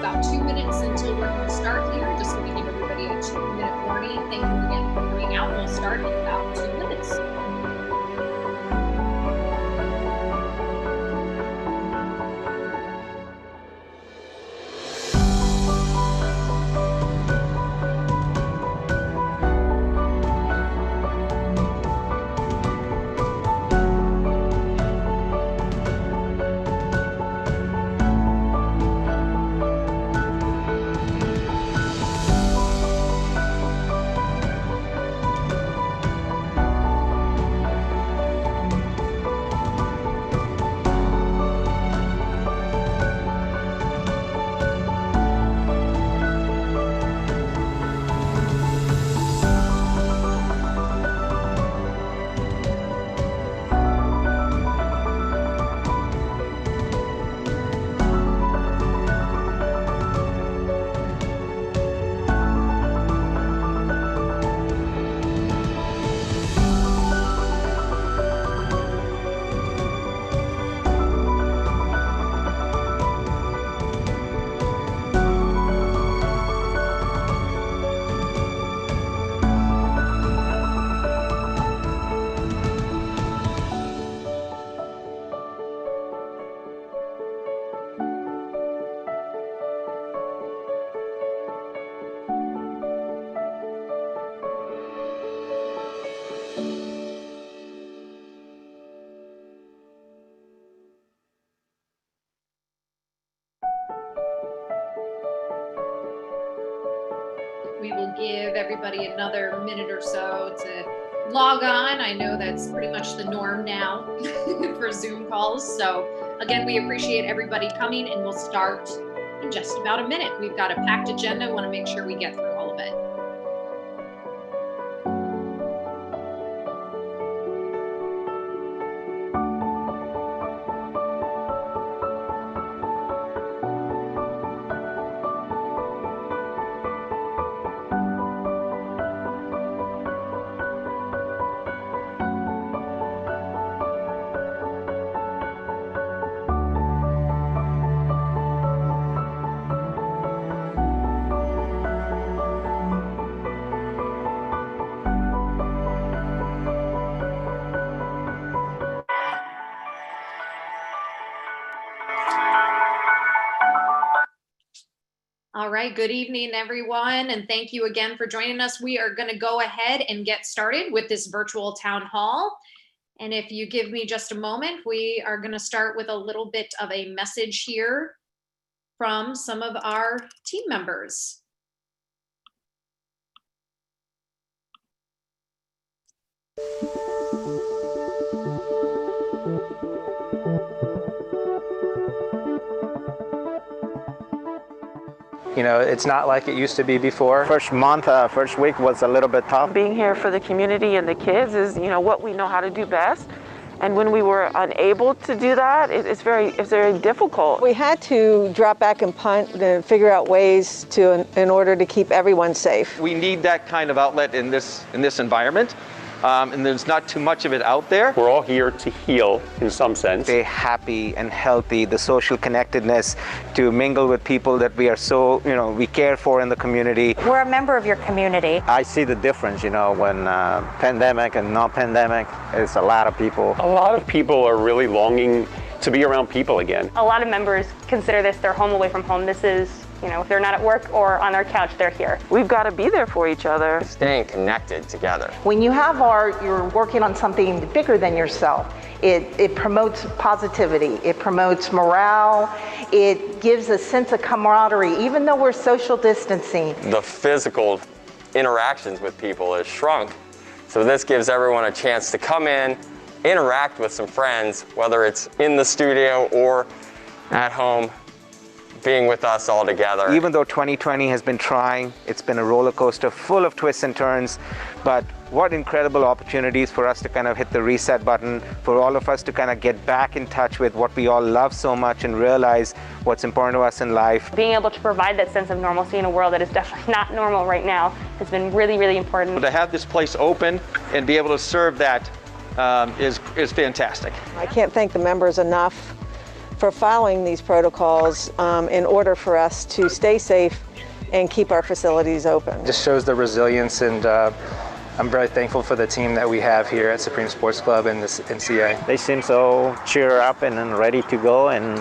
about 2 minutes until we're going to start here, just so we give everybody a 2-minute warning. Thank you again for coming out. We'll start in about 2 minutes. We will give everybody another minute or so to log on. I know that's pretty much the norm now for Zoom calls. So again, we appreciate everybody coming, and we'll start in just about a minute. We've got a packed agenda. Want to make sure we get through all of it. All right, good evening, everyone, and thank you again for joining us. We are going to go ahead and get started with this virtual town hall. And if you give me just a moment, we are going to start with a little bit of a message here from some of our team members. You know, it's not like it used to be before. First month, first week was a little bit tough. Being here for the community and the kids is, you know, what we know how to do best. And when we were unable to do that, it's very difficult. We had to drop back and punt and figure out ways in order to keep everyone safe. We need that kind of outlet in this environment. And there's not too much of it out there. We're all here to heal in some sense. Stay happy and healthy, the social connectedness, to mingle with people that we are so, you know, we care for in the community. We're a member of your community. I see the difference, you know, when pandemic and non-pandemic, it's a lot of people. A lot of people are really longing to be around people again. A lot of members consider this their home away from home. This is, you know, if they're not at work or on their couch, they're here. We've got to be there for each other. Staying connected together. When you have you're working on something bigger than yourself, it promotes positivity, it promotes morale, it gives a sense of camaraderie, even though we're social distancing. The physical interactions with people has shrunk, so this gives everyone a chance to come in, interact with some friends, whether it's in the studio or at home, being with us all together. Even though 2020 has been trying, it's been a roller coaster full of twists and turns, but what incredible opportunities for us to kind of hit the reset button, for all of us to kind of get back in touch with what we all love so much and realize what's important to us in life. Being able to provide that sense of normalcy in a world that is definitely not normal right now has been really, really important. To have this place open and be able to serve that is fantastic. I can't thank the members enough for following these protocols in order for us to stay safe and keep our facilities open. Just shows the resilience, and I'm very thankful for the team that we have here at Supreme Sports Club and this NCA. They seem so cheer up and ready to go and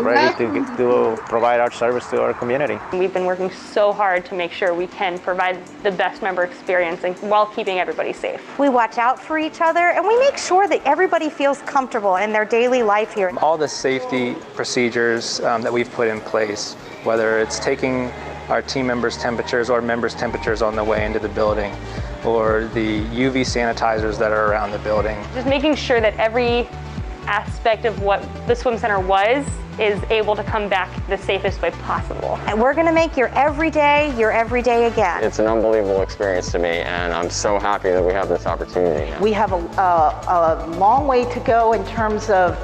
ready to provide our service to our community. We've been working so hard to make sure we can provide the best member experience while keeping everybody safe. We watch out for each other and we make sure that everybody feels comfortable in their daily life here. All the safety procedures that we've put in place, whether it's taking our team members' temperatures or members' temperatures on the way into the building, or the UV sanitizers that are around the building. Just making sure that every aspect of what the swim center was is able to come back the safest way possible. And we're gonna make your everyday again. It's an unbelievable experience to me, and I'm so happy that we have this opportunity now. We have a long way to go in terms of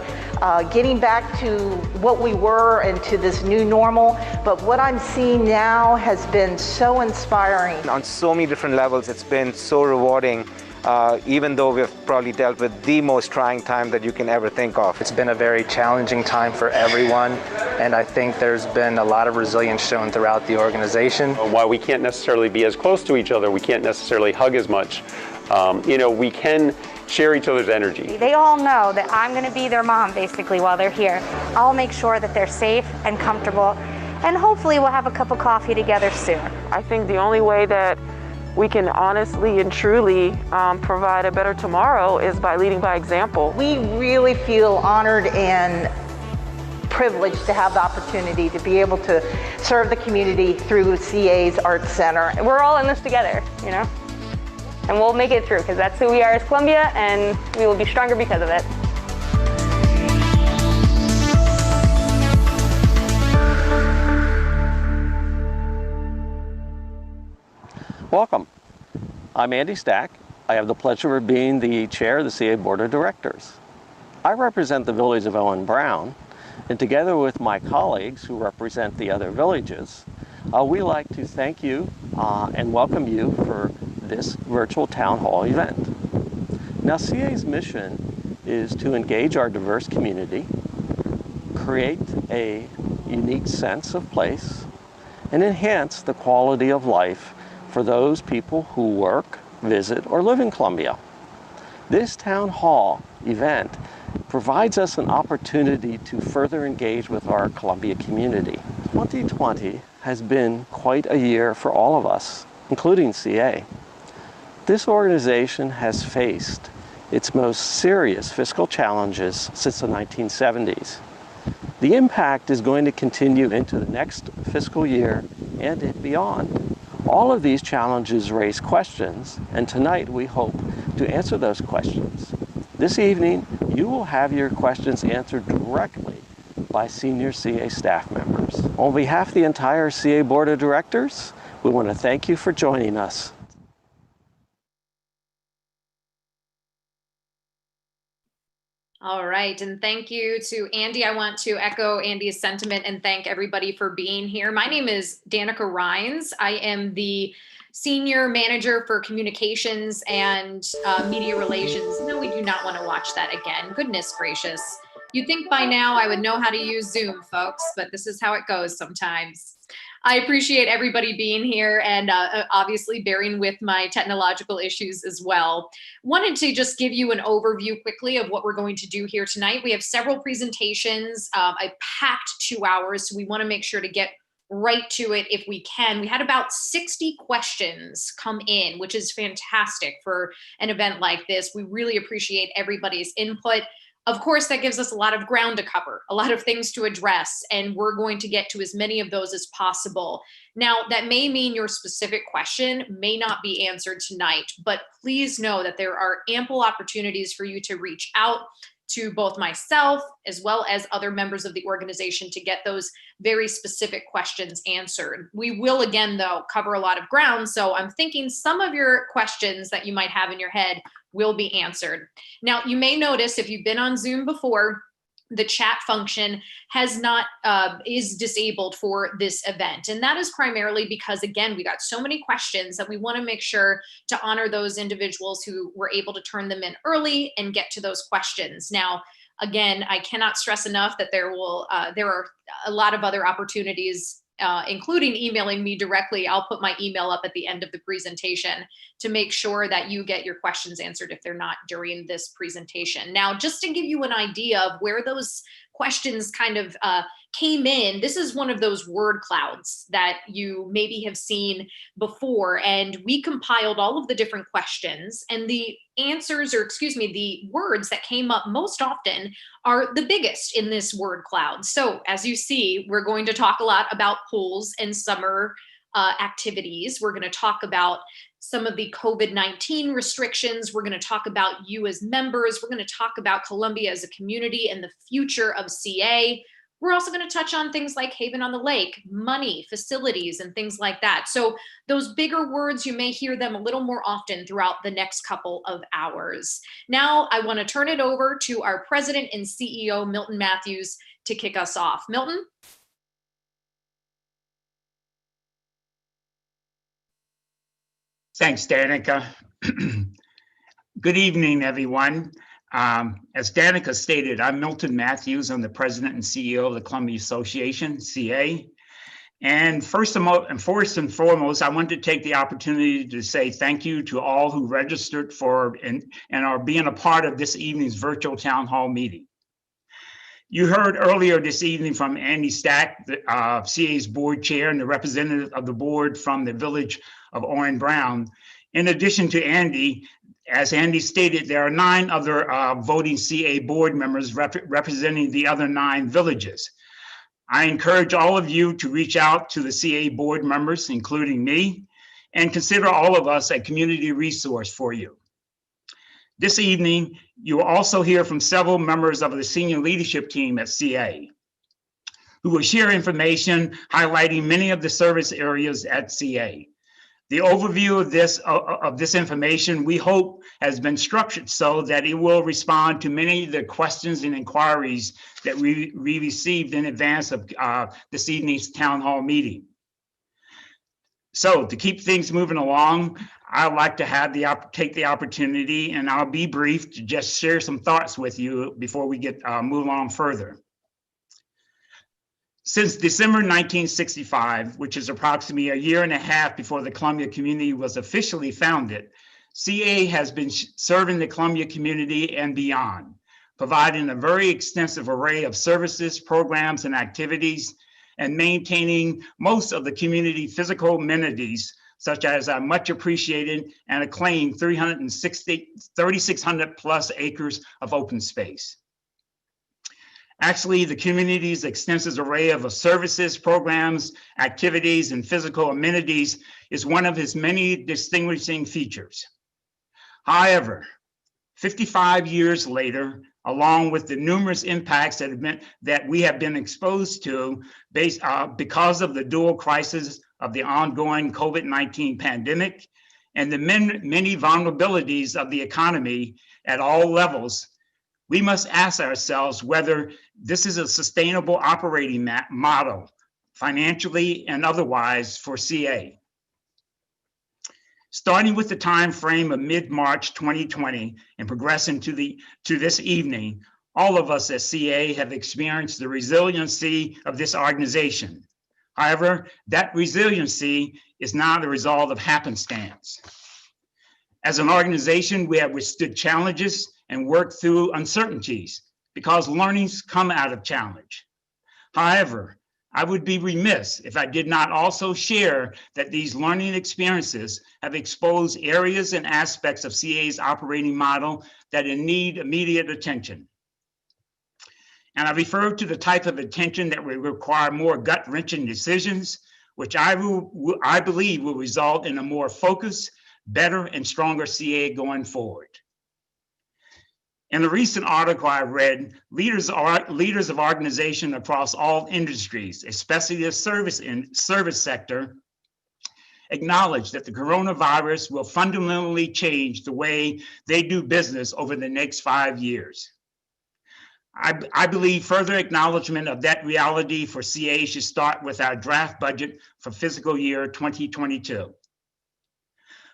getting back to what we were and to this new normal, but what I'm seeing now has been so inspiring. On so many different levels, it's been so rewarding, even though we've probably dealt with the most trying time that you can ever think of. It's been a very challenging time for everyone, and I think there's been a lot of resilience shown throughout the organization. While we can't necessarily be as close to each other, we can't necessarily hug as much, we can share each other's energy. They all know that I'm gonna be their mom basically while they're here. I'll make sure that they're safe and comfortable, and hopefully we'll have a cup of coffee together soon. I think the only way that we can honestly and truly provide a better tomorrow is by leading by example. We really feel honored and privileged to have the opportunity to be able to serve the community through CA's Arts Center. We're all in this together, and we'll make it through because that's who we are as Columbia, and we will be stronger because of it. Welcome. I'm Andy Stack. I have the pleasure of being the chair of the CA Board of Directors. I represent the village of Owen Brown, and together with my colleagues who represent the other villages, we like to thank you and welcome you for this virtual town hall event. Now, CA's mission is to engage our diverse community, create a unique sense of place, and enhance the quality of life for those people who work, visit, or live in Columbia. This town hall event provides us an opportunity to further engage with our Columbia community. 2020 has been quite a year for all of us, including CA. This organization has faced its most serious fiscal challenges since the 1970s. The impact is going to continue into the next fiscal year and beyond. All of these challenges raise questions, and tonight we hope to answer those questions. This evening, you will have your questions answered directly by senior CA staff members. On behalf of the entire CA Board of Directors, we want to thank you for joining us. All right, and thank you to Andy. I want to echo Andy's sentiment and thank everybody for being here. My name is Dannika Rynes. I am the Senior Manager for Communications and Media Relations. No, we do not want to watch that again. Goodness gracious. You'd think by now I would know how to use Zoom, folks, but this is how it goes sometimes. I appreciate everybody being here and obviously bearing with my technological issues as well. Wanted to just give you an overview quickly of what we're going to do here tonight. We have several presentations, a packed 2 hours, so we want to make sure to get right to it if we can. We had about 60 questions come in, which is fantastic for an event like this. We really appreciate everybody's input. Of course, that gives us a lot of ground to cover, a lot of things to address, and we're going to get to as many of those as possible. Now, that may mean your specific question may not be answered tonight, but please know that there are ample opportunities for you to reach out to both myself as well as other members of the organization to get those very specific questions answered. We will, again, though, cover a lot of ground, so I'm thinking some of your questions that you might have in your head will be answered. Now, you may notice if you've been on Zoom before, the chat function is disabled for this event. And that is primarily because, again, we got so many questions that we want to make sure to honor those individuals who were able to turn them in early and get to those questions. Now, again, I cannot stress enough that there are a lot of other opportunities, including emailing me directly. I'll put my email up at the end of the presentation to make sure that you get your questions answered if they're not during this presentation. Now, just to give you an idea of where those questions kind of came in, this is one of those word clouds that you maybe have seen before. And we compiled all of the different questions, and the answers, or excuse me, the words that came up most often are the biggest in this word cloud. So as you see, we're going to talk a lot about pools and summer activities. We're going to talk about some of the COVID-19 restrictions. We're going to talk about you as members. We're going to talk about Columbia as a community and the future of CA. We're also going to touch on things like Haven on the Lake, money, facilities, and things like that. So those bigger words, you may hear them a little more often throughout the next couple of hours. Now, I want to turn it over to our president and CEO, Milton Matthews, to kick us off. Milton? Thanks, Dannika. Good evening, everyone. As Dannika stated, I'm Milton Matthews. I'm the president and CEO of the Columbia Association, CA. And first and foremost, I want to take the opportunity to say thank you to all who registered for and are being a part of this evening's virtual town hall meeting. You heard earlier this evening from Andy Stack, the CA's board chair and the representative of the board from the village of Owen Brown. In addition to Andy, as Andy stated, there are 9 other voting CA board members representing the other 9 villages. I encourage all of you to reach out to the CA board members, including me, and consider all of us a community resource for you. This evening, you will also hear from several members of the senior leadership team at CA, who will share information highlighting many of the service areas at CA. The overview of this information, we hope, has been structured so that it will respond to many of the questions and inquiries that we received in advance of this evening's town hall meeting. So to keep things moving along, I'd like to take the opportunity, and I'll be brief, to just share some thoughts with you before we move on further. Since December 1965, which is approximately a year and a half before the Columbia community was officially founded, CA has been serving the Columbia community and beyond, providing a very extensive array of services, programs, and activities, and maintaining most of the community physical amenities, such as our much appreciated and acclaimed 3,600 plus acres of open space. Actually, the community's extensive array of services, programs, activities, and physical amenities is one of its many distinguishing features. However, 55 years later, along with the numerous impacts that we have been exposed to because of the dual crisis of the ongoing COVID-19 pandemic and the many vulnerabilities of the economy at all levels, we must ask ourselves whether this is a sustainable operating model, financially and otherwise, for CA. Starting with the time frame of mid-March 2020 and progressing to this evening, all of us at CA have experienced the resiliency of this organization. However, that resiliency is not a result of happenstance. As an organization, we have withstood challenges and worked through uncertainties because learnings come out of challenge. However, I would be remiss if I did not also share that these learning experiences have exposed areas and aspects of CA's operating model that need immediate attention. And I refer to the type of attention that will require more gut-wrenching decisions, which I believe will result in a more focused, better, and stronger CA going forward. In a recent article I read, leaders of organizations across all industries, especially the service sector, acknowledge that the coronavirus will fundamentally change the way they do business over the next 5 years. I believe further acknowledgement of that reality for CA should start with our draft budget for fiscal year 2022.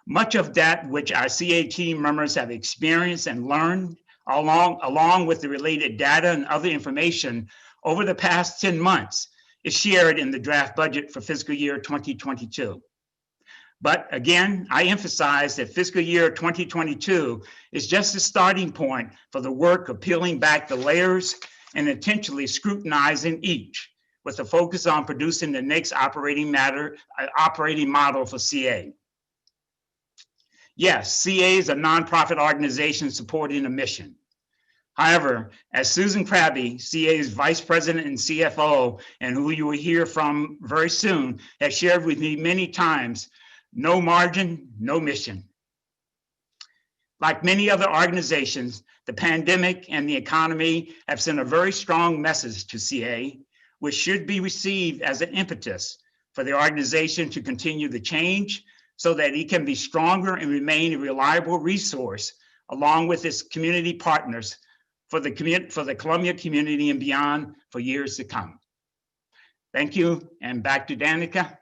Much of that which our CA team members have experienced and learned along with the related data and other information over the past 10 months, is shared in the draft budget for fiscal year 2022. But again, I emphasize that fiscal year 2022 is just a starting point for the work of peeling back the layers and intentionally scrutinizing each, with a focus on producing the next operating model for CA. Yes, CA is a nonprofit organization supporting a mission. However, as Susan Krabbe, CA's Vice President and CFO, and who you will hear from very soon, has shared with me many times, no margin, no mission. Like many other organizations, the pandemic and the economy have sent a very strong message to CA, which should be received as an impetus for the organization to continue the change so that it can be stronger and remain a reliable resource along with its community partners for the Columbia community and beyond for years to come. Thank you, and back to Dannika.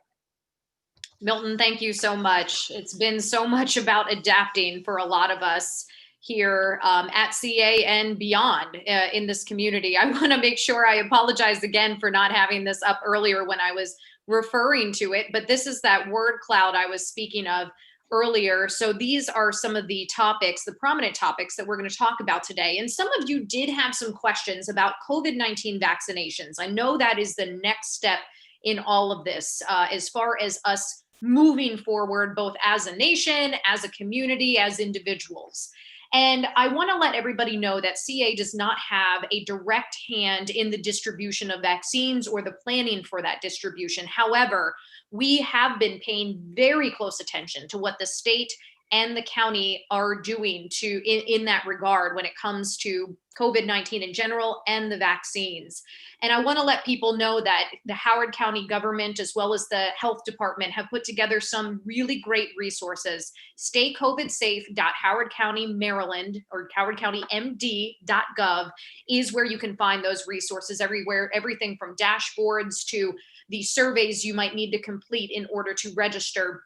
Milton, thank you so much. It's been so much about adapting for a lot of us here at CA and beyond in this community. I want to make sure I apologize again for not having this up earlier when I was referring to it, but this is that word cloud I was speaking of earlier. So these are some of the topics, the prominent topics that we're going to talk about today. And some of you did have some questions about COVID-19 vaccinations. I know that is the next step in all of this, as far as us moving forward, both as a nation, as a community, as individuals. And I want to let everybody know that CA does not have a direct hand in the distribution of vaccines or the planning for that distribution. However, we have been paying very close attention to what the state and the county are doing in that regard when it comes to COVID-19 in general and the vaccines. And I want to let people know that the Howard County government, as well as the health department, have put together some really great resources. StayCOVIDSafe.HowardCountyMaryland or HowardCountyMD.gov is where you can find those resources everywhere, everything from dashboards to the surveys you might need to complete in order to register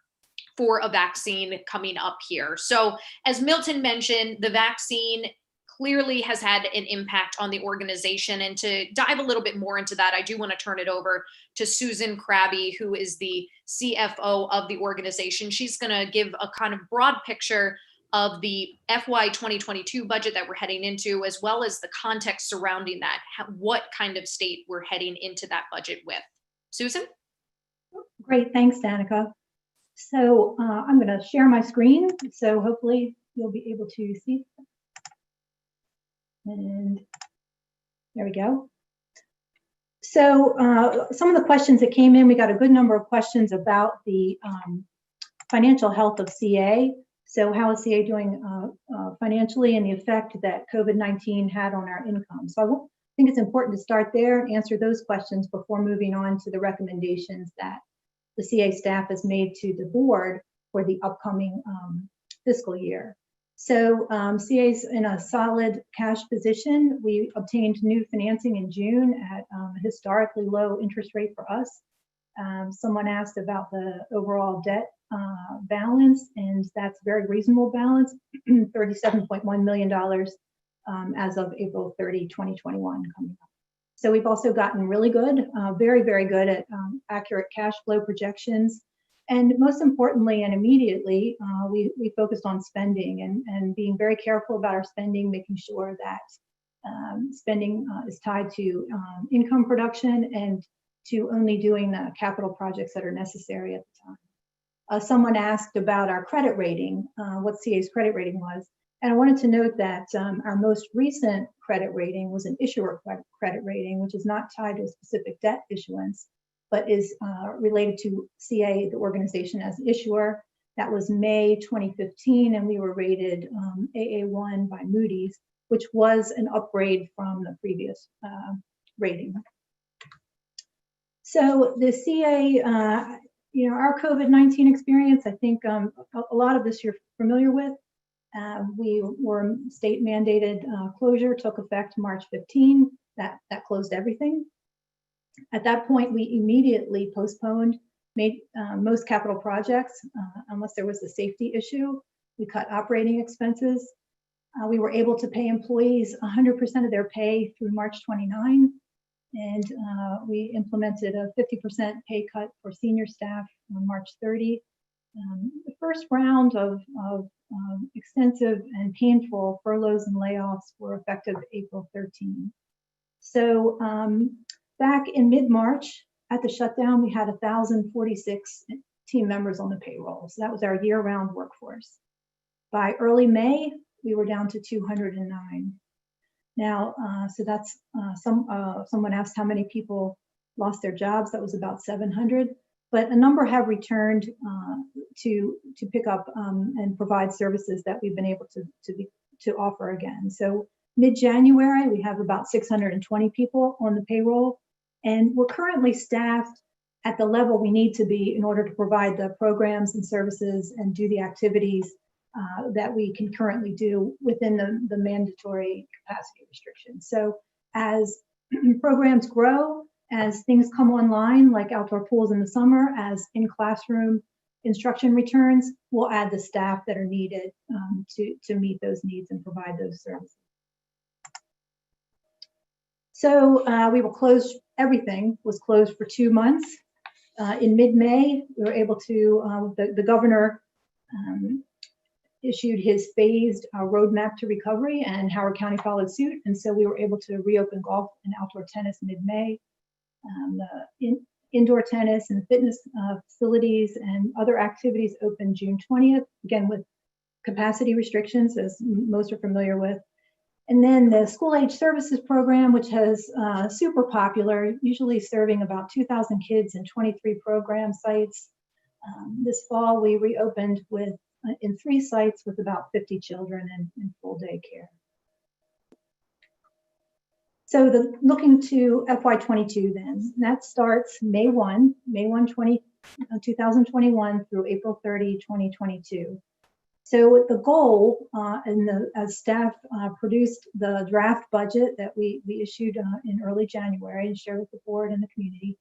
for a vaccine coming up here. So as Milton mentioned, the vaccine clearly has had an impact on the organization. And to dive a little bit more into that, I do want to turn it over to Susan Krabbe, who is the CFO of the organization. She's going to give a kind of broad picture of the FY 2022 budget that we're heading into, as well as the context surrounding that, what kind of state we're heading into that budget with. Susan? Great, thanks, Dannika. So I'm going to share my screen, so hopefully you'll be able to see. And there we go. So some of the questions that came in, we got a good number of questions about the financial health of CA. So how is CA doing financially and the effect that COVID-19 had on our income? So I think it's important to start there and answer those questions before moving on to the recommendations that the CA staff has made to the board for the upcoming fiscal year. So CA's in a solid cash position. We obtained new financing in June at a historically low interest rate for us. Someone asked about the overall debt balance, and that's a very reasonable balance, $37.1 million as of April 30, 2021 coming up. So we've also gotten really good, very, very good at accurate cash flow projections. And most importantly and immediately, we focused on spending and being very careful about our spending, making sure that spending is tied to income production and to only doing the capital projects that are necessary at the time. Someone asked about our credit rating, what CA's credit rating was. And I wanted to note that our most recent credit rating was an issuer credit rating, which is not tied to a specific debt issuance, but is related to CA, the organization, as issuer. That was May 2015, and we were rated AA1 by Moody's, which was an upgrade from the previous rating. So the CA, our COVID-19 experience, I think a lot of this you're familiar with. We were state mandated closure, took effect March 15. That closed everything. At that point, we immediately postponed most capital projects unless there was a safety issue. We cut operating expenses. We were able to pay employees 100% of their pay through March 29, and we implemented a 50% pay cut for senior staff on March 30. The first round of extensive and painful furloughs and layoffs were effective April 13. So back in mid-March at the shutdown, we had 1,046 team members on the payroll. So that was our year-round workforce. By early May, we were down to 209. Now, so that's someone asked how many people lost their jobs. That was about 700, but a number have returned to pick up and provide services that we've been able to offer again. So mid-January, we have about 620 people on the payroll, and we're currently staffed at the level we need to be in order to provide the programs and services and do the activities that we can currently do within the mandatory capacity restrictions. So as programs grow, as things come online, like outdoor pools in the summer, as in-classroom instruction returns, we'll add the staff that are needed to meet those needs and provide those services. So we were closed, everything was closed for 2 months. In mid-May, we were able to, the governor issued his phased roadmap to recovery, and Howard County followed suit. And so we were able to reopen golf and outdoor tennis mid-May. The indoor tennis and fitness facilities and other activities opened June 20th, again with capacity restrictions, as most are familiar with. And then the school age services program, which has super popular, usually serving about 2,000 kids in 23 program sites. This fall, we reopened in 3 sites with about 50 children in full day care. So looking to FY22 then, that starts May 1, 2021 through April 30, 2022. So the goal, as staff produced the draft budget that we issued in early January and shared with the board and the community,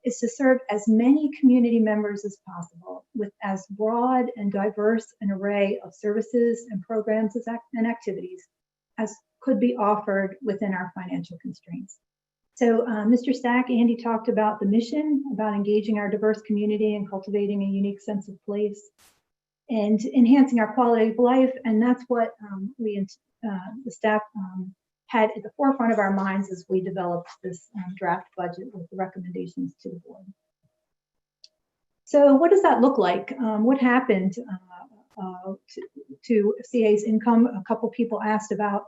is to serve as many community members as possible with as broad and diverse an array of services and programs and activities as could be offered within our financial constraints. So Mr. Stack, Andy talked about the mission, about engaging our diverse community and cultivating a unique sense of place and enhancing our quality of life. And that's what the staff had at the forefront of our minds as we developed this draft budget with the recommendations to the board. So what does that look like? What happened to CA's income? A couple people asked about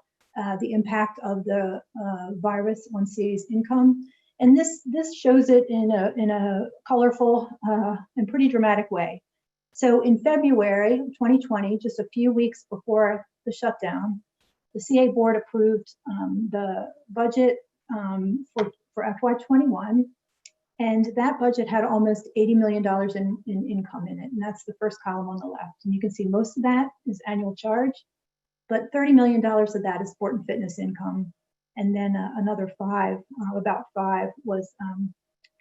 the impact of the virus on CA's income. And this shows it in a colorful and pretty dramatic way. So in February 2020, just a few weeks before the shutdown, the CA board approved the budget for FY21, and that budget had almost $80 million in income in it, and that's the first column on the left. And you can see most of that is annual charge, but $30 million of that is sport and fitness income, and then another about five was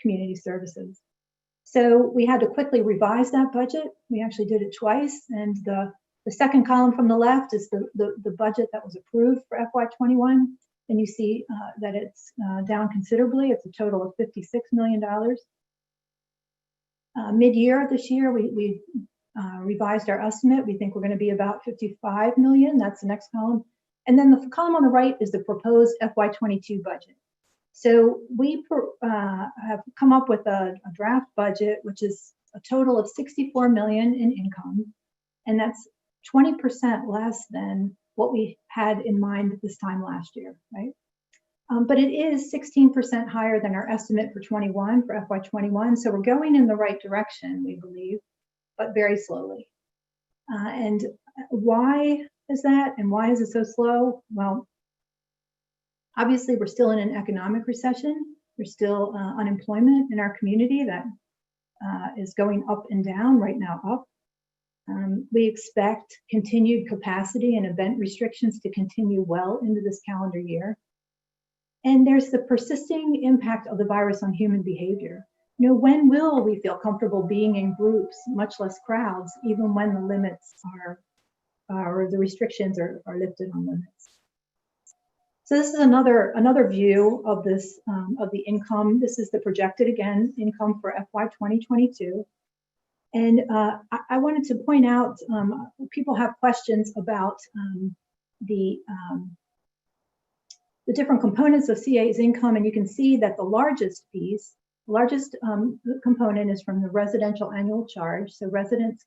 community services. So we had to quickly revise that budget. We actually did it twice, and the second column from the left is the budget that was approved for FY21, and you see that it's down considerably. It's a total of $56 million. Mid-year this year, we revised our estimate. We think we're going to be about $55 million. That's the next column. And then the column on the right is the proposed FY22 budget. So we have come up with a draft budget, which is a total of $64 million in income, and that's 20% less than what we had in mind this time last year, right? But it is 16% higher than our estimate for FY21. So we're going in the right direction, we believe, but very slowly. And why is that? And why is it so slow? Well, obviously, we're still in an economic recession. There's still unemployment in our community that is going up and down, right now up. We expect continued capacity and event restrictions to continue well into this calendar year. And there's the persisting impact of the virus on human behavior. You know, when will we feel comfortable being in groups, much less crowds, even when the limits or the restrictions are lifted on limits. So this is another view of this of the income. This is the projected, again, income for FY 2022. And I wanted to point out, people have questions about the different components of CA's income, and you can see that the largest piece, largest component is from the residential annual charge. So residents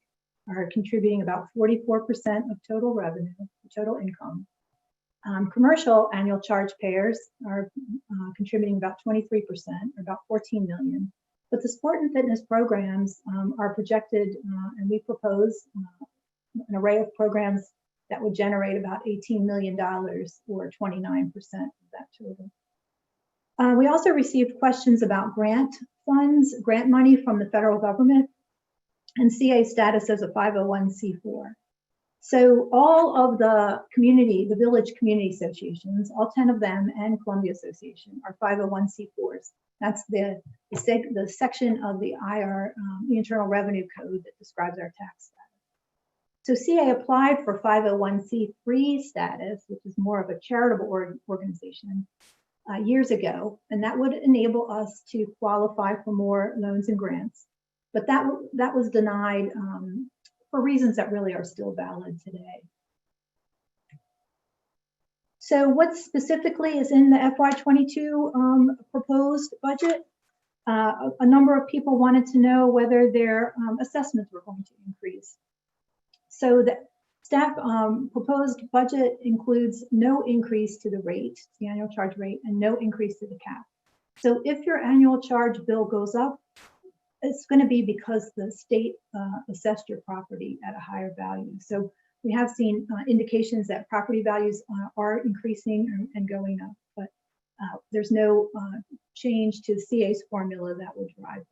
are contributing about 44% of total revenue, total income. Commercial annual charge payers are contributing about 23%, or about 14 million. But the sport and fitness programs are projected, and we propose an array of programs that would generate about $18 million, or 29% of that total. We also received questions about grant funds, grant money from the federal government, and CA status as a 501c4. So all of the village community associations, all 10 of them, and Columbia Association are 501c4s. That's the section of the the Internal Revenue Code that describes our tax status. So CA applied for 501c3 status, which is more of a charitable organization, years ago, and that would enable us to qualify for more loans and grants. But that was denied for reasons that really are still valid today. So what specifically is in the FY22 proposed budget? A number of people wanted to know whether their assessments were going to increase. So the staff proposed budget includes no increase to the rate, the annual charge rate, and no increase to the cap. So if your annual charge bill goes up, it's going to be because the state assessed your property at a higher value. So we have seen indications that property values are increasing and going up, but there's no change to CA's formula that would drive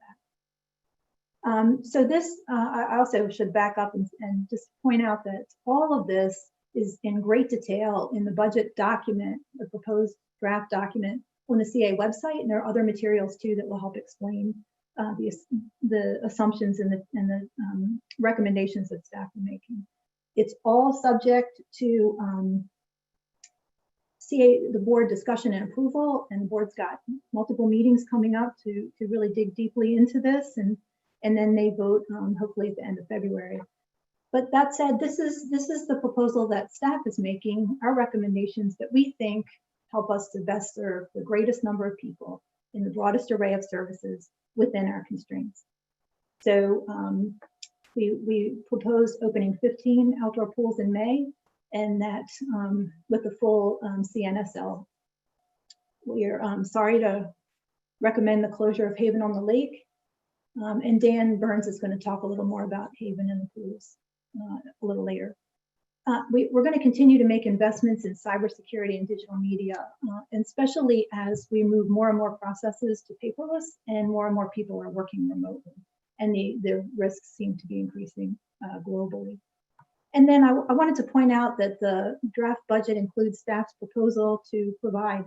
that. So this, I also should back up and just point out that all of this is in great detail in the budget document, the proposed draft document on the CA website, and there are other materials too that will help explain the assumptions and the recommendations that staff are making. It's all subject to the board discussion and approval, and the board's got multiple meetings coming up to really dig deeply into this, and then they vote hopefully at the end of February. But that said, this is the proposal that staff is making, our recommendations that we think help us to best serve the greatest number of people in the broadest array of services within our constraints. So we proposed opening 15 outdoor pools in May, and that with the full CNSL. We are sorry to recommend the closure of Haven on the Lake, and Dan Burns is going to talk a little more about Haven and the pools a little later. We're going to continue to make investments in cybersecurity and digital media, and especially as we move more and more processes to paperless and more people are working remotely, and the risks seem to be increasing globally. And then I wanted to point out that the draft budget includes staff's proposal to provide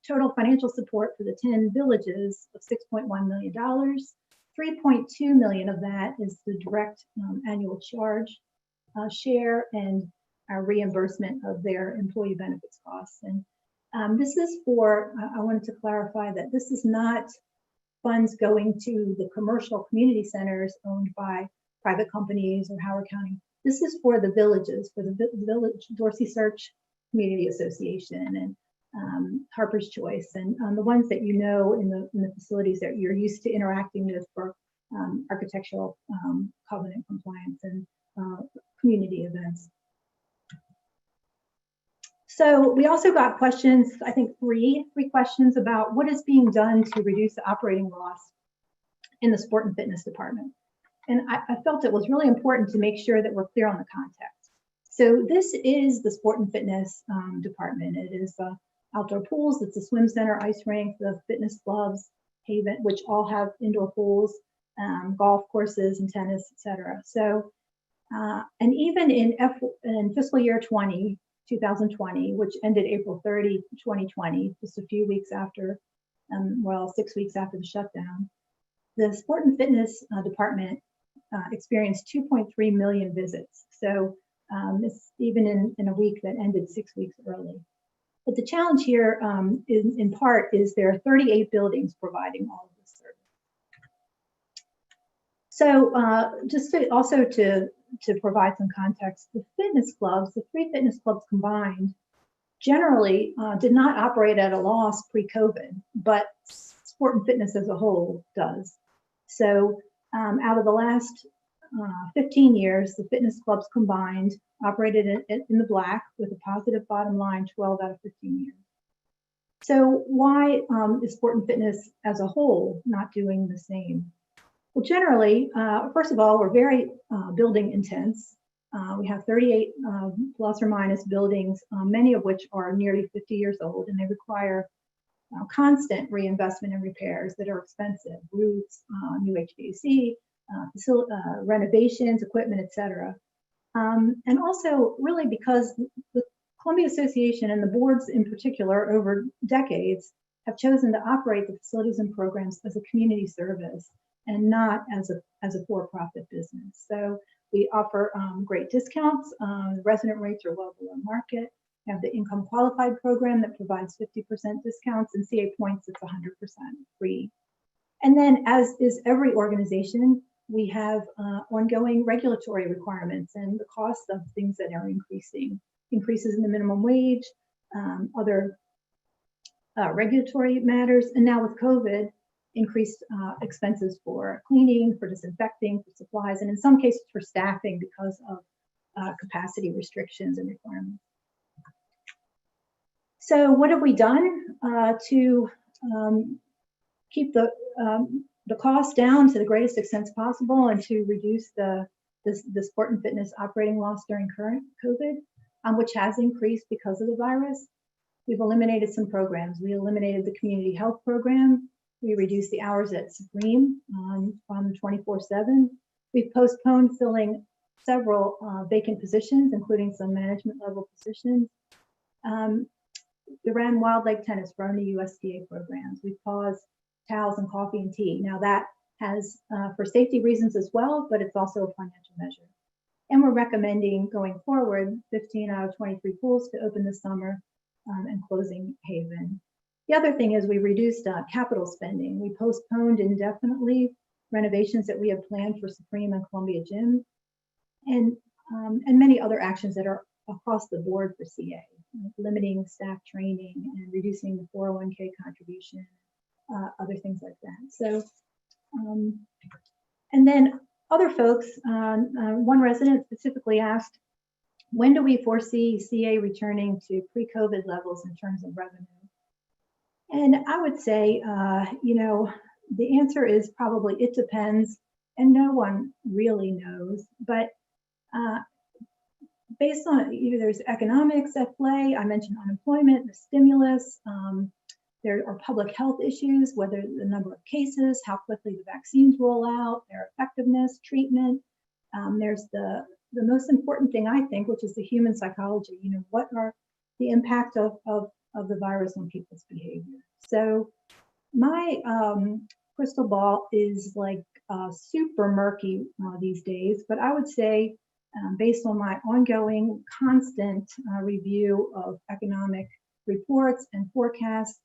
total financial support for the 10 villages of $6.1 million. 3.2 million of that is the direct annual charge share and our reimbursement of their employee benefits costs. And this is for, I wanted to clarify that this is not funds going to the commercial community centers owned by private companies or Howard County. This is for the villages, for the Village Dorsey Search Community Association and Harper's Choice, and the ones that you know in the facilities that you're used to interacting with for architectural covenant compliance and community events. So we also got questions, I think three questions about what is being done to reduce the operating loss in the sport and fitness department. And I felt it was really important to make sure that we're clear on the context. So this is the sport and fitness department. It is outdoor pools, it's a swim center, ice rink, the fitness clubs, Haven, which all have indoor pools, golf courses and tennis, etc. So, and even in fiscal year 2020, which ended April 30, 2020, just a few weeks after, 6 weeks after the shutdown, the sport and fitness department experienced 2.3 million visits. So It's even in a week that ended 6 weeks early. But the challenge here in part is there are 38 buildings providing all of this service. So just to provide some context, the fitness clubs, the 3 fitness clubs combined, generally did not operate at a loss pre-COVID, but sport and fitness as a whole does. So out of the last 15 years, the fitness clubs combined operated in the black with a positive bottom line 12 out of 15 years. So why is sport and fitness as a whole not doing the same? Well, generally, first of all, we're very building intense. We have 38 plus or minus buildings, many of which are nearly 50 years old, and they require constant reinvestment and repairs that are expensive, roofs, new HVAC, renovations, equipment, et cetera. And also really because the Columbia Association and the boards in particular over decades have chosen to operate the facilities and programs as a community service and not as a for-profit business. So we offer great discounts. Resident rates are well below market. We have the income qualified program that provides 50% discounts, and CA points, it's 100% free. And then, as is every organization, we have ongoing regulatory requirements and the cost of things that are increasing, increases in the minimum wage, other regulatory matters, and now with COVID, increased expenses for cleaning, for disinfecting, for supplies, and in some cases for staffing because of capacity restrictions and requirements. So what have we done to keep the cost down to the greatest extent possible and to reduce the sport and fitness operating loss during current COVID, which has increased because of the virus? We've eliminated some programs. We eliminated the community health program. We reduced the hours at Supreme from 24/7. We've postponed filling several vacant positions, including some management level positions. We ran Wild Lake Tennis for only USDA programs. We paused towels and coffee and tea. Now that has, for safety reasons as well, but it's also a financial measure. And we're recommending going forward 15 out of 23 pools to open this summer and closing Haven. The other thing is we reduced capital spending. We postponed indefinitely renovations that we had planned for Supreme and Columbia Gym, and many other actions that are across the board for CA, like limiting staff training and reducing the 401k contribution, other things like that. So, and then other folks, one resident specifically asked, when do we foresee CA returning to pre-COVID levels in terms of revenue? And I would say, you know, the answer is probably it depends, and no one really knows. But based on either there's economics at play, I mentioned unemployment, the stimulus, there are public health issues, whether the number of cases, how quickly the vaccines roll out, their effectiveness, treatment. There's the most important thing, I think, which is the human psychology. You know, what are the impact of the virus on people's behavior? So my crystal ball is like super murky these days, but I would say based on my ongoing constant review of economic reports and forecasts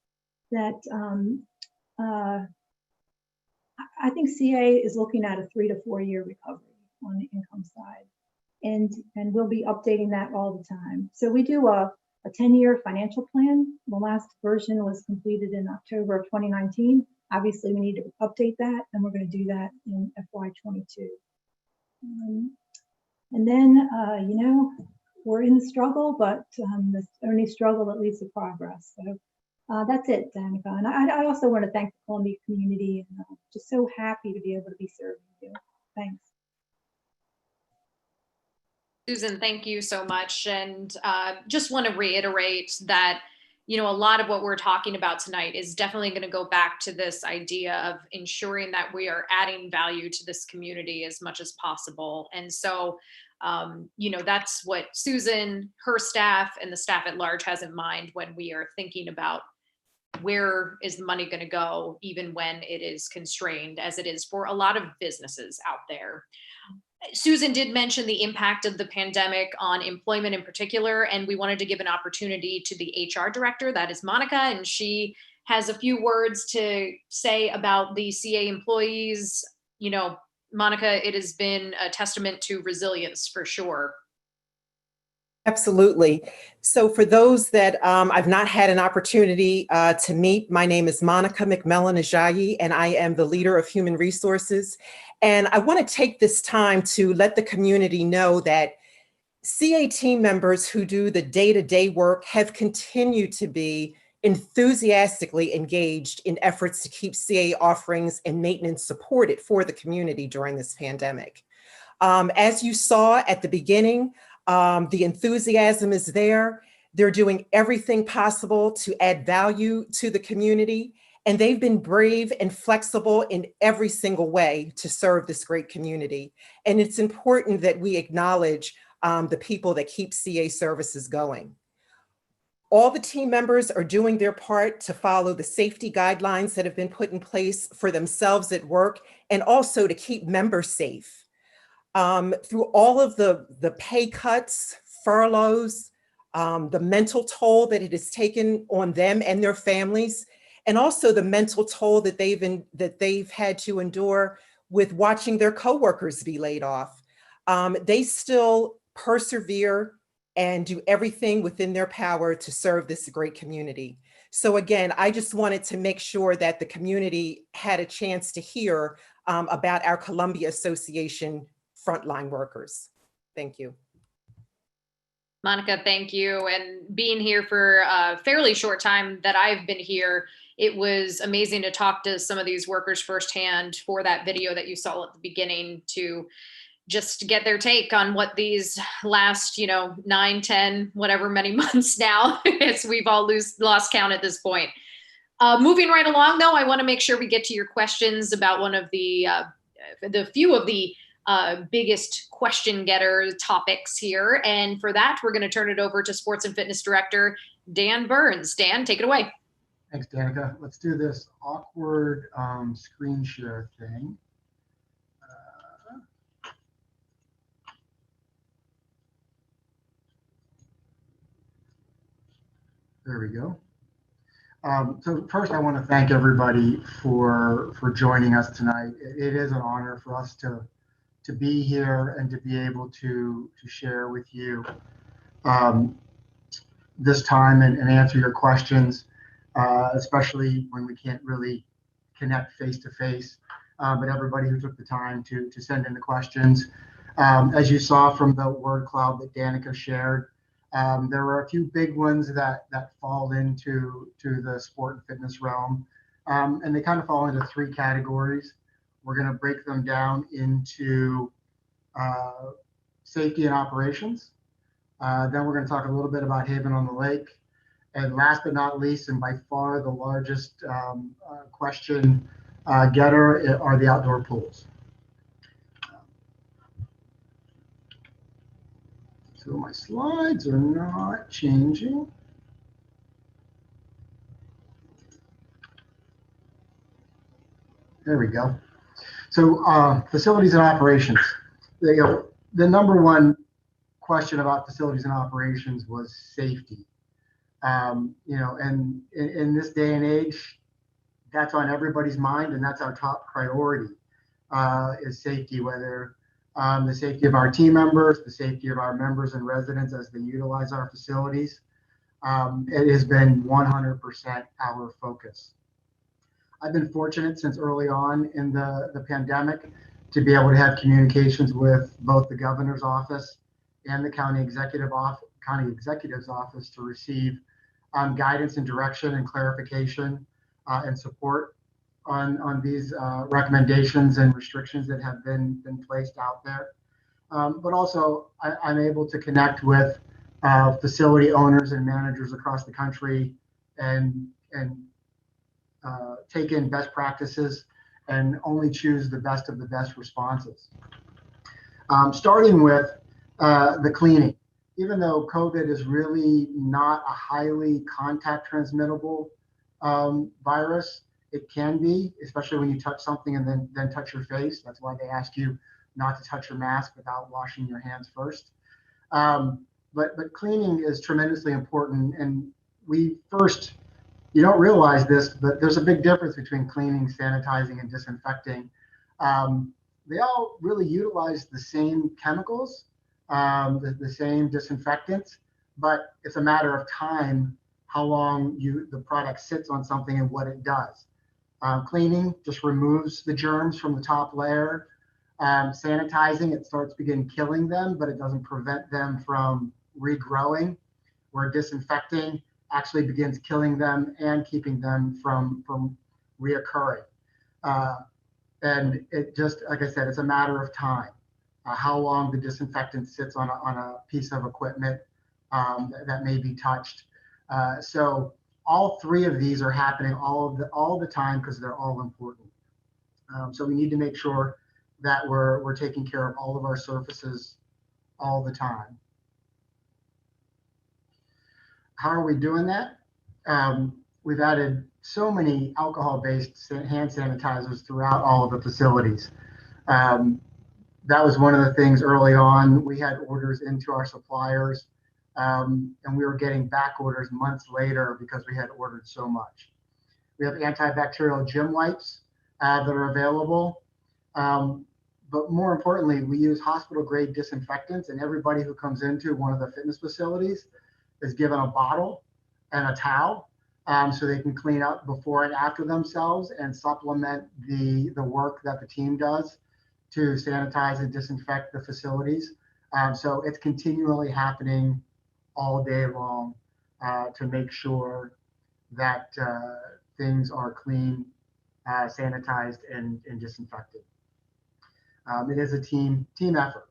that I think CA is looking at a 3 to 4 year recovery on the income side. And we'll be updating that all the time. So we do a 10-year financial plan. The last version was completed in October of 2019. Obviously, we need to update that, and we're going to do that in FY22. And then, you know, we're in the struggle, but the only struggle that leads to progress. So that's it, Dannika. And I also want to thank the Columbia community, and I'm just so happy to be able to be serving you. Thanks. Susan, thank you so much. And just want to reiterate that, you know, a lot of what we're talking about tonight is definitely going to go back to this idea of ensuring that we are adding value to this community as much as possible. And so, you know, that's what Susan, her staff, and the staff at large has in mind when we are thinking about where is the money going to go, even when it is constrained, as it is for a lot of businesses out there. Susan did mention the impact of the pandemic on employment in particular, and we wanted to give an opportunity to the HR director, that is Monica, and she has a few words to say about the CA employees. You know, Monica, it has been a testament to resilience for sure. Absolutely. So for those that I've not had an opportunity to meet, my name is Monica McMellon-Ajayi, and I am the leader of Human Resources. And I want to take this time to let the community know that CA team members who do the day-to-day work have continued to be enthusiastically engaged in efforts to keep CA offerings and maintenance supported for the community during this pandemic. As you saw at the beginning, the enthusiasm is there. They're doing everything possible to add value to the community, and they've been brave and flexible in every single way to serve this great community. And it's important that we acknowledge the people that keep CA services going. All the team members are doing their part to follow the safety guidelines that have been put in place for themselves at work, and also to keep members safe. Through all of the pay cuts, furloughs, the mental toll that it has taken on them and their families, and also the mental toll that they've had to endure with watching their coworkers be laid off. They still persevere and do everything within their power to serve this great community. So again, I just wanted to make sure that the community had a chance to hear about our Columbia Association frontline workers. Thank you. Monica, thank you. And being here for a fairly short time that I've been here, it was amazing to talk to some of these workers firsthand for that video that you saw at the beginning, to just get their take on what these last, 9, 10, whatever many months now, as we've all lost count at this point. Moving right along, though, I want to make sure we get to your questions about one of the few of the biggest question getter topics here. And for that, we're going to turn it over to Sports and Fitness Director Dan Burns. Dan, take it away. Thanks, Danica. Let's do this awkward screen share thing. There we go. So first, I want to thank everybody for joining us tonight. It is an honor for us to be here and to be able to share with you this time and answer your questions, especially when we can't really connect face to face. But everybody who took the time to send in the questions. As you saw from the word cloud that Danica shared, there were a few big ones that fall into the sport and fitness realm, and they kind of fall into 3 categories. We're going to break them down into safety and operations. Then we're going to talk a little bit about Haven on the Lake, and last but not least, and by far the largest question getter, are the outdoor pools. So my slides are not changing. There we go. So facilities and operations. The number one question about facilities and operations was safety. And in this day and age, that's on everybody's mind, and that's our top priority, is safety, whether the safety of our team members, the safety of our members and residents as they utilize our facilities. It has been 100% our focus. I've been fortunate since early on in the pandemic to be able to have communications with both the governor's office and the county executive's office to receive guidance and direction and clarification and support on these recommendations and restrictions that have been placed out there. But also, I'm able to connect with facility owners and managers across the country and take in best practices and only choose the best of the best responses. Starting with the cleaning. Even though COVID is really not a highly contact transmittable virus, it can be, especially when you touch something and then touch your face. That's why they ask you not to touch your mask without washing your hands first. But cleaning is tremendously important. And you don't realize this, but there's a big difference between cleaning, sanitizing, and disinfecting. They all really utilize the same chemicals, the same disinfectants, but it's a matter of time how long the product sits on something and what it does. Cleaning just removes the germs from the top layer. Sanitizing, it starts begin killing them, but it doesn't prevent them from regrowing. Where disinfecting actually begins killing them and keeping them from reoccurring. And it just, like I said, it's a matter of time, how long the disinfectant sits on a piece of equipment that may be touched. So all three of these are happening all the time because they're all important. So we need to make sure that we're taking care of all of our surfaces all the time. How are we doing that? We've added so many alcohol-based hand sanitizers throughout all of the facilities. That was one of the things early on. We had orders into our suppliers, and we were getting back orders months later because we had ordered so much. We have antibacterial gym wipes that are available. But more importantly, we use hospital-grade disinfectants, and everybody who comes into one of the fitness facilities is given a bottle and a towel so they can clean up before and after themselves and supplement the work that the team does to sanitize and disinfect the facilities. So it's continually happening all day long to make sure that things are clean, sanitized, and disinfected. It is a team effort.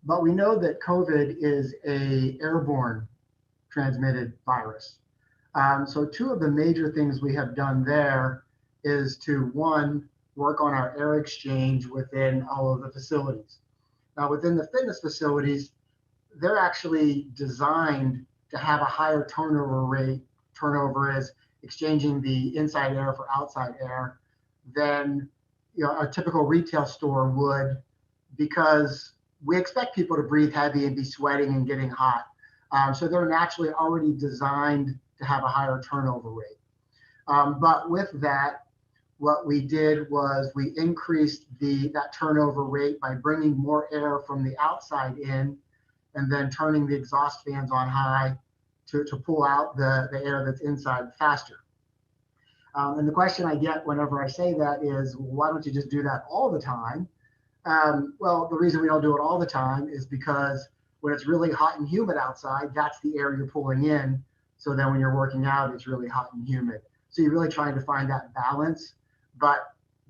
But we know that COVID is an airborne transmitted virus. So two of the major things we have done there is to, one, work on our air exchange within all of the facilities. Now, within the fitness facilities, they're actually designed to have a higher turnover rate. Turnover is exchanging the inside air for outside air than a typical retail store would, because we expect people to breathe heavy and be sweating and getting hot. So they're naturally already designed to have a higher turnover rate. But with that, what we did was we increased that turnover rate by bringing more air from the outside in, and then turning the exhaust fans on high to pull out the air that's inside faster. And the question I get whenever I say that is, why don't you just do that all the time? Well, the reason we don't do it all the time is because when it's really hot and humid outside, that's the air you're pulling in. So then when you're working out, it's really hot and humid. So you're really trying to find that balance. But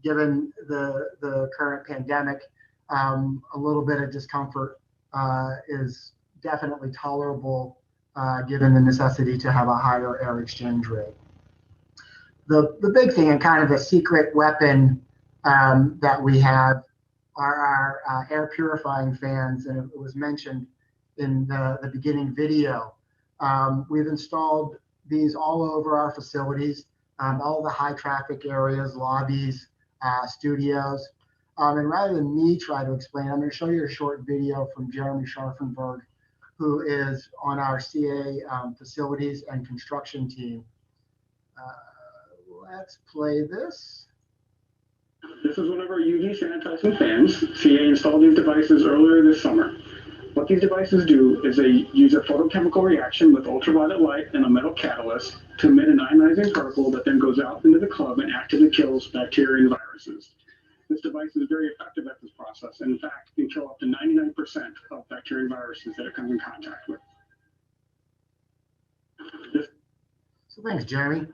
given the current pandemic, a little bit of discomfort is definitely tolerable given the necessity to have a higher air exchange rate. The big thing and kind of the secret weapon that we have are our air purifying fans, and it was mentioned in the beginning video. We've installed these all over our facilities, all the high traffic areas, lobbies, studios. And rather than me try to explain, I'm going to show you a short video from Jeremy Scharfenberg, who is on our CA facilities and construction team. Let's play this. This is one of our UV sanitizing fans. CA installed these devices earlier this summer. What these devices do is they use a photochemical reaction with ultraviolet light and a metal catalyst to emit an ionizing particle that then goes out into the club and actively kills bacteria and viruses. This device is very effective at this process, and in fact, can kill up to 99% of bacteria and viruses that it comes in contact with. So thanks, Jeremy.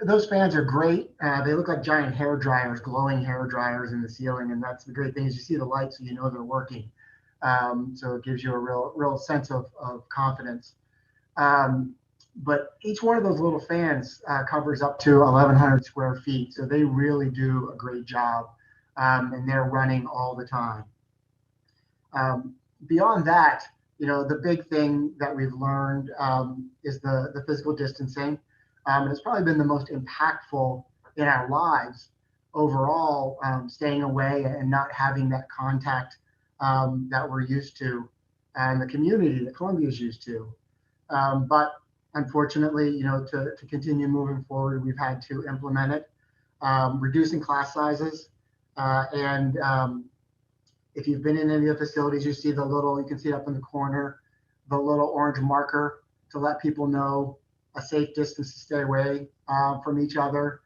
Those fans are great. They look like giant hair dryers, glowing hair dryers in the ceiling, and that's the great thing is you see the light, so you know they're working. So it gives you a real sense of confidence. But each one of those little fans covers up to 1,100 square feet, so they really do a great job, and they're running all the time. Beyond that, the big thing that we've learned is the physical distancing. It's probably been the most impactful in our lives overall staying away and not having that contact that we're used to and the community that Columbia is used to. But unfortunately, to continue moving forward, we've had to implement it, reducing class sizes. And if you've been in any of the facilities, you see you can see it up in the corner, the little orange marker to let people know a safe distance to stay away from each other.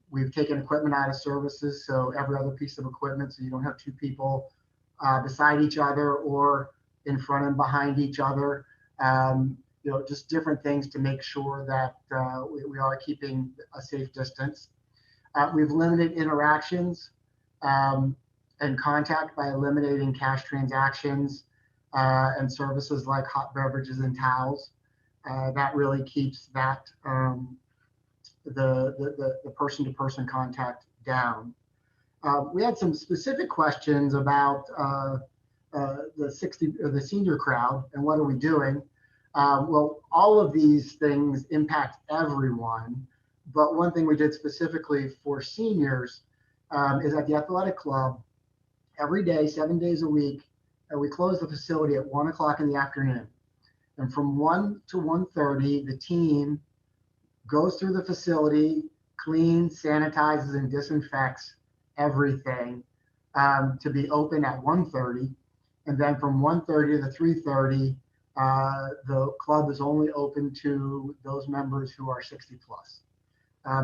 We've taken equipment out of services, so every other piece of equipment, so you don't have two people beside each other or in front and behind each other. Just different things to make sure that we are keeping a safe distance. We've limited interactions and contact by eliminating cash transactions and services like hot beverages and towels. That really keeps that the person-to-person contact down. We had some specific questions about the senior crowd and what are we doing. Well, all of these things impact everyone, but one thing we did specifically for seniors is at the athletic club, every day, 7 days a week, we close the facility at 1 o'clock in the afternoon. And from 1 to 1:30, the team goes through the facility, cleans, sanitizes, and disinfects everything to be open at 1:30. And then from 1:30 to 3:30, the club is only open to those members who are 60 plus.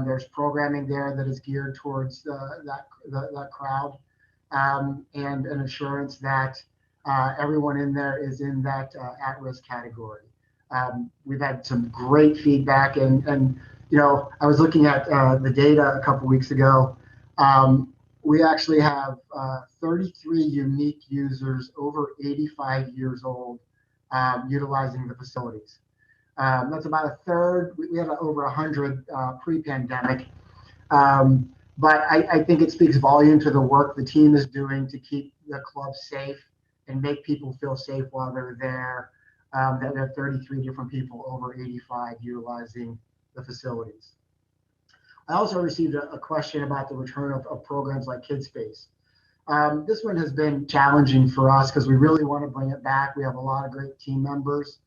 There's programming there that is geared towards that crowd and an assurance that everyone in there is in that at-risk category. We've had some great feedback, and I was looking at the data a couple weeks ago. We actually have 33 unique users over 85 years old utilizing the facilities. That's about a third. We had over 100 pre-pandemic. But I think it speaks volume to the work the team is doing to keep the club safe and make people feel safe while they're there. That there are 33 different people over 85 utilizing the facilities. I also received a question about the return of programs like Kids Space. This one has been challenging for us because we really want to bring it back. We have a lot of great team members.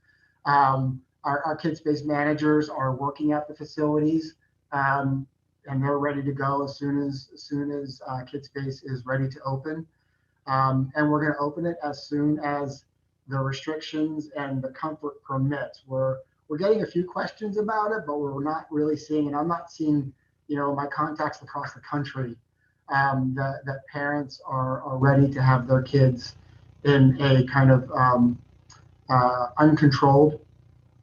Our Kids Space managers are working at the facilities, and they're ready to go as soon as Kids Space is ready to open. And we're going to open it as soon as the restrictions and the comfort permits. We're getting a few questions about it, but we're not really seeing, and I'm not seeing, my contacts across the country, that parents are ready to have their kids in a kind of uncontrolled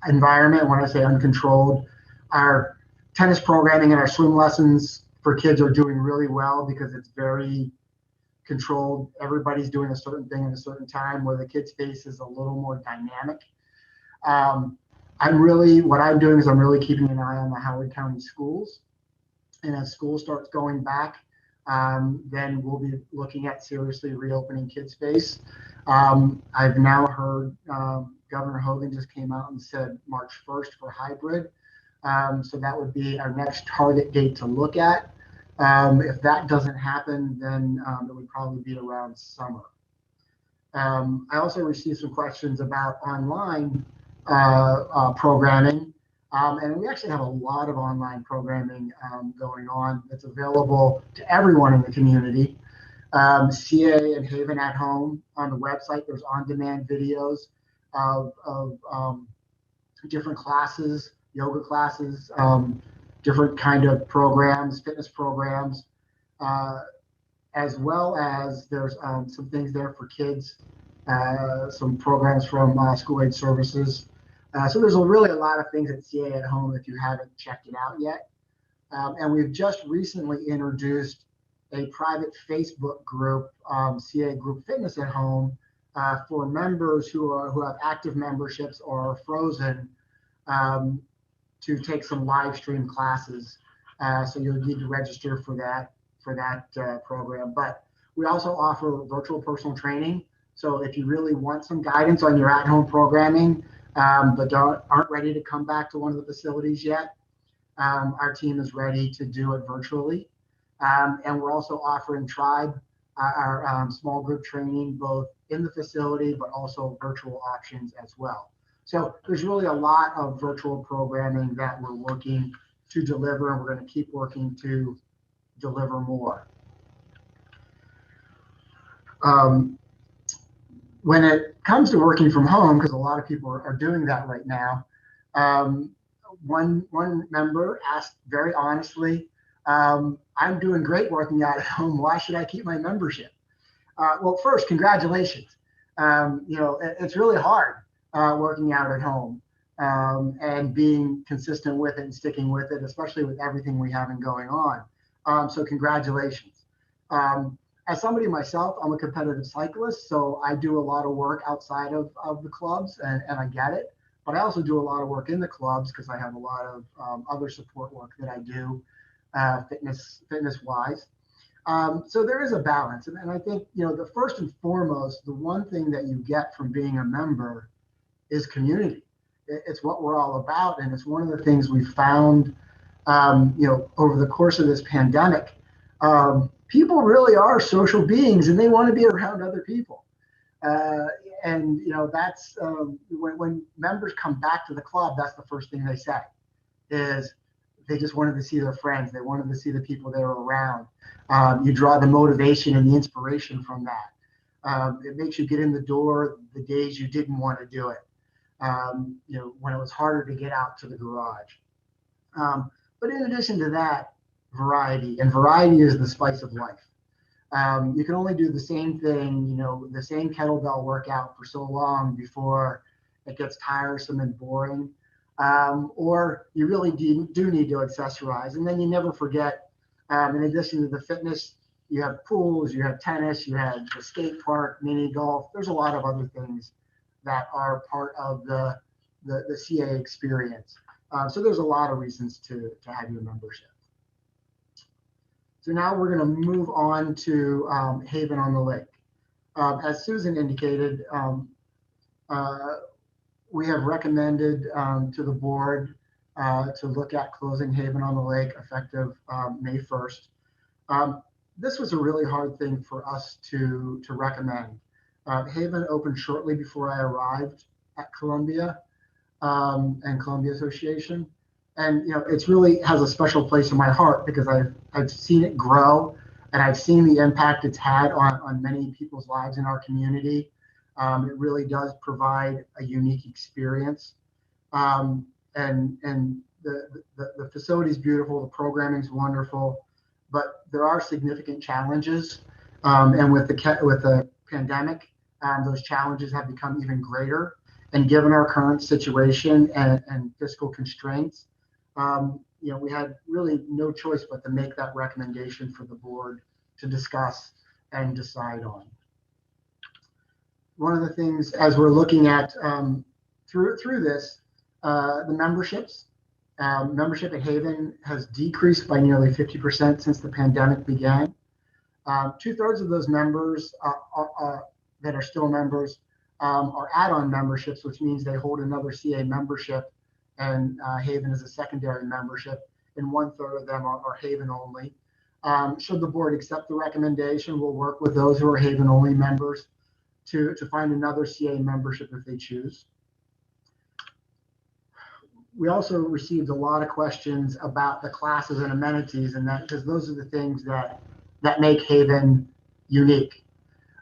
environment. When I say uncontrolled, our tennis programming and our swim lessons for kids are doing really well because it's very controlled. Everybody's doing a certain thing at a certain time, where the Kids Space is a little more dynamic. What I'm doing is I'm really keeping an eye on the Howard County schools. And as school starts going back, then we'll be looking at seriously reopening Kids Space. I've now heard Governor Hogan just came out and said March 1st for hybrid. So that would be our next target date to look at. If that doesn't happen, then it would probably be around summer. I also received some questions about online programming. And we actually have a lot of online programming going on that's available to everyone in the community. CA and Haven at Home on the website, there's on-demand videos of different classes, yoga classes, different kind of programs, fitness programs, as well as there's some things there for kids, some programs from school aid services. So there's really a lot of things at CA at Home if you haven't checked it out yet. And we've just recently introduced a private Facebook group, CA Group Fitness at Home, for members who have active memberships or are frozen, to take some live stream classes. So you'll need to register for that program. But we also offer virtual personal training. So if you really want some guidance on your at-home programming, but aren't ready to come back to one of the facilities yet, our team is ready to do it virtually. And we're also offering Tribe, our small group training, both in the facility, but also virtual options as well. So there's really a lot of virtual programming that we're working to deliver, and we're going to keep working to deliver more. When it comes to working from home, because a lot of people are doing that right now, one member asked very honestly, I'm doing great working out at home. Why should I keep my membership? Well, first, congratulations. It's really hard working out at home and being consistent with it and sticking with it, especially with everything we have going on. So congratulations. As somebody myself, I'm a competitive cyclist, so I do a lot of work outside of the clubs, and I get it. But I also do a lot of work in the clubs because I have a lot of other support work that I do, fitness-wise. So there is a balance. And I think, the first and foremost, the one thing that you get from being a member is community. It's what we're all about. And it's one of the things we found, over the course of this pandemic. People really are social beings, and they want to be around other people. That's when members come back to the club, that's the first thing they say is they just wanted to see their friends. They wanted to see the people they were around. You draw the motivation and the inspiration from that. It makes you get in the door the days you didn't want to do it. When it was harder to get out to the garage. But in addition to that, variety, and variety is the spice of life. You can only do the same thing, the same kettlebell workout for so long before it gets tiresome and boring. Or you really do need to accessorize. And then you never forget, in addition to the fitness, you have pools, you have tennis, you have the skate park, mini golf. There's a lot of other things that are part of the CA experience. So there's a lot of reasons to have your membership. So now we're going to move on to Haven on the Lake. As Susan indicated, we have recommended to the board to look at closing Haven on the Lake effective May 1st. This was a really hard thing for us to recommend. Haven opened shortly before I arrived at Columbia and Columbia Association. And it's really has a special place in my heart because I've seen it grow, and I've seen the impact it's had on many people's lives in our community. It really does provide a unique experience, and the facility is beautiful, the programming is wonderful, but there are significant challenges, and with the pandemic, those challenges have become even greater. And given our current situation and fiscal constraints, we had really no choice but to make that recommendation for the board to discuss and decide on. One of the things, as we're looking at through this, the membership at Haven has decreased by nearly 50% since the pandemic began. 2/3 of those members that are still members are add-on memberships, which means they hold another CA membership, and Haven is a secondary membership, and 1/3 of them are Haven only. Should the board accept the recommendation, we'll work with those who are Haven only members to find another CA membership if they choose. We also received a lot of questions about the classes and amenities, and that because those are the things that make Haven unique.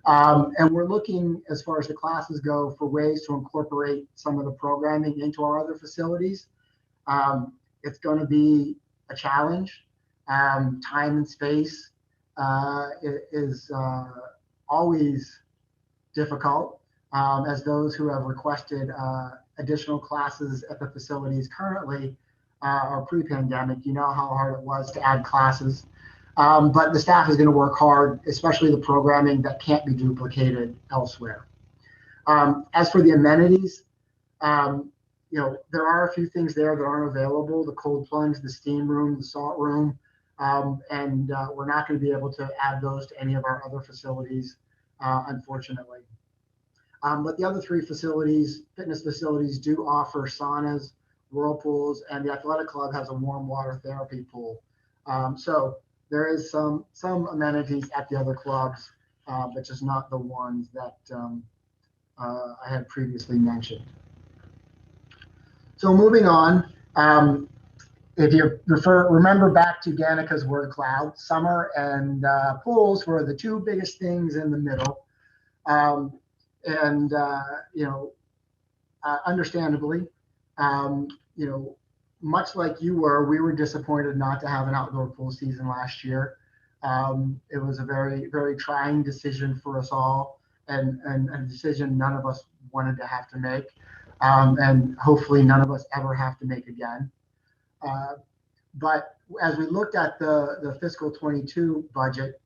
And we're looking, as far as the classes go, for ways to incorporate some of the programming into our other facilities. It's going to be a challenge. Time and space is always difficult, as those who have requested additional classes at the facilities currently or pre-pandemic, you know how hard it was to add classes. But the staff is going to work hard, especially the programming that can't be duplicated elsewhere. As for the amenities, there are a few things there that aren't available: the cold plunge, the steam room, the salt room, and we're not going to be able to add those to any of our other facilities, unfortunately. But the other three facilities, fitness facilities, do offer saunas, whirlpools, and the athletic club has a warm water therapy pool. So there is some amenities at the other clubs, but just not the ones that I had previously mentioned. So moving on, if you remember back to Dannika's word cloud, summer and pools were the two biggest things in the middle. Understandably, much like you were, we were disappointed not to have an outdoor pool season last year. It was a very, very trying decision for us all, and a decision none of us wanted to have to make, and hopefully none of us ever have to make again. But as we looked at the fiscal 22 budget,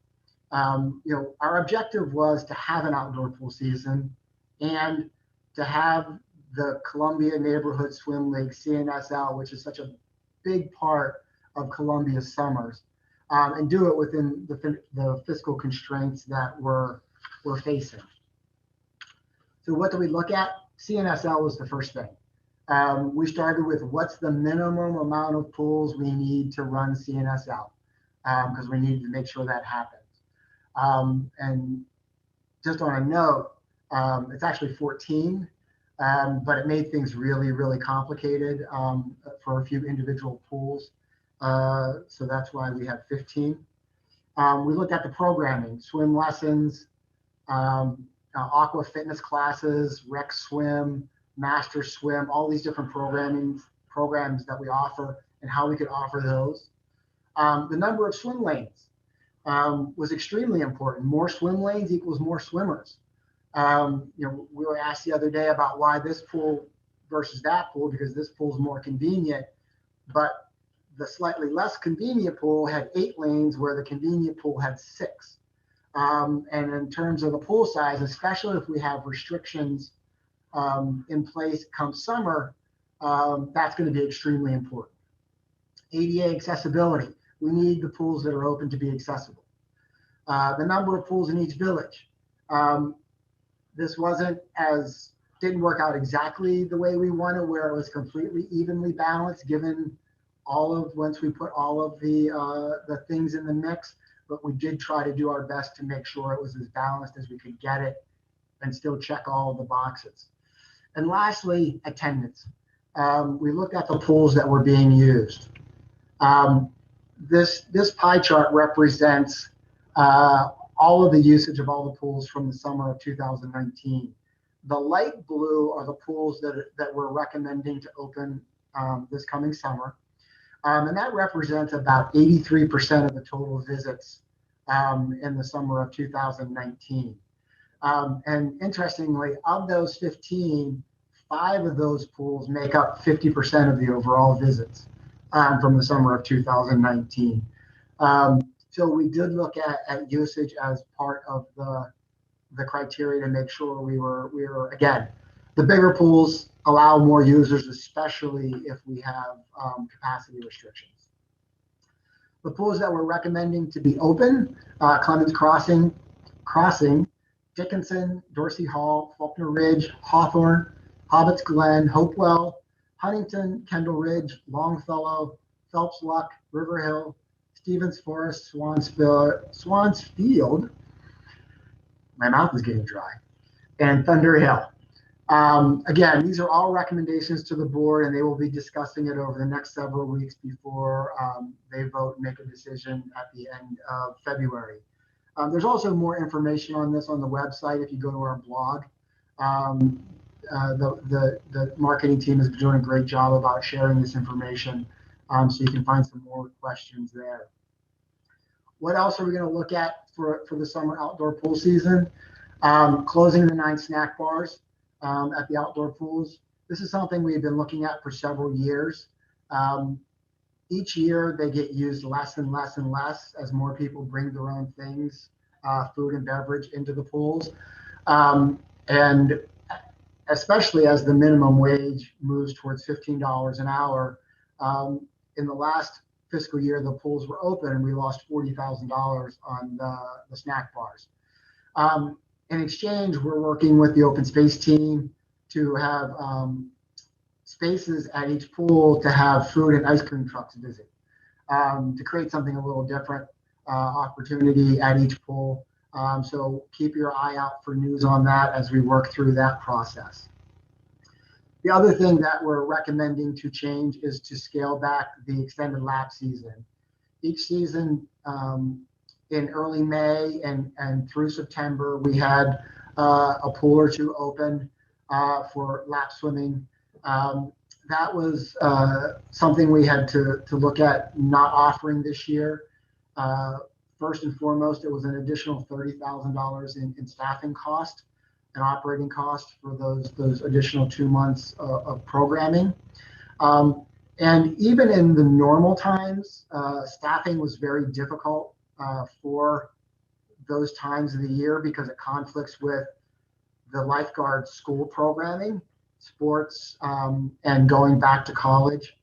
our objective was to have an outdoor pool season and to have the Columbia Neighborhood Swim League, CNSL, which is such a big part of Columbia's summers, and do it within the fiscal constraints that we're facing. So what do we look at? CNSL was the first thing. We started with what's the minimum amount of pools we need to run CNSL, because we needed to make sure that happens. And just on a note, it's actually 14. But it made things really, really complicated for a few individual pools. So that's why we have 15. We looked at the programming, swim lessons, aqua fitness classes, rec swim, master swim, all these different programs that we offer and how we could offer those. The number of swim lanes was extremely important. More swim lanes equals more swimmers. We were asked the other day about why this pool versus that pool, because this pool is more convenient, but the slightly less convenient pool had 8 lanes where the convenient pool had 6. And in terms of the pool size, especially if we have restrictions in place come summer, that's going to be extremely important. ADA accessibility. We need the pools that are open to be accessible. The number of pools in each village. This didn't work out exactly the way we wanted, where it was completely evenly balanced, given once we put all of the things in the mix, but we did try to do our best to make sure it was as balanced as we could get it and still check all of the boxes. And lastly, attendance. We looked at the pools that were being used. This pie chart represents all of the usage of all the pools from the summer of 2019. The light blue are the pools that we're recommending to open this coming summer. And that represents about 83% of the total visits in the summer of 2019. And interestingly, of those 15, 5 of those pools make up 50% of the overall visits from the summer of 2019. So we did look at usage as part of the criteria to make sure we were again, the bigger pools allow more users, especially if we have capacity restrictions. The pools that we're recommending to be open, Clemens Crossing, Dickinson, Dorsey Hall, Faulkner Ridge, Hawthorne, Hobbits Glen, Hopewell, Huntington, Kendall Ridge, Longfellow, Phelps Luck, River Hill, Stevens Forest, Swansfield, my mouth is getting dry, and Thunder Hill. Again, these are all recommendations to the board, and they will be discussing it over the next several weeks before they vote and make a decision at the end of February. There's also more information on this on the website if you go to our blog. The marketing team has been doing a great job about sharing this information, so you can find some more questions there. What else are we going to look at for the summer outdoor pool season? Closing the 9 snack bars at the outdoor pools. This is something we've been looking at for several years. Each year they get used less and less and less as more people bring their own things, food and beverage, into the pools. And especially as the minimum wage moves towards $15 an hour. In the last fiscal year, the pools were open and we lost $40,000 on the snack bars. In exchange, we're working with the open space team to have spaces at each pool to have food and ice cream trucks visit, to create something a little different. opportunity at each pool. So keep your eye out for news on that as we work through that process. The other thing that we're recommending to change is to scale back the extended lap season. Each season in early May and through September, we had a pool or two open for lap swimming. That was something we had to look at not offering this year. First and foremost, it was an additional $30,000 in staffing cost and operating cost for those additional 2 months of programming. And even in the normal times, staffing was very difficult for those times of the year because it conflicts with the lifeguard school programming, sports, and going back to college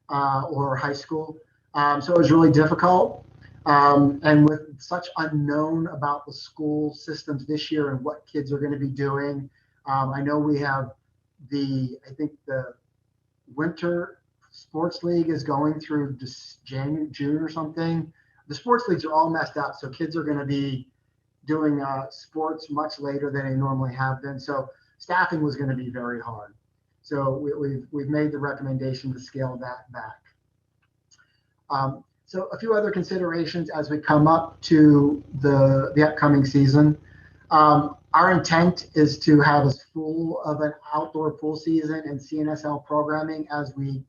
or high school. So it was really difficult. And with such unknown about the school systems this year and what kids are going to be doing, I know we have I think the winter sports league is going through June or something. The sports leagues are all messed up, so kids are going to be doing sports much later than they normally have been. So staffing was going to be very hard. So we've made the recommendation to scale that back. So a few other considerations as we come up to the upcoming season. Our intent is to have as full of an outdoor pool season and CNSL programming as we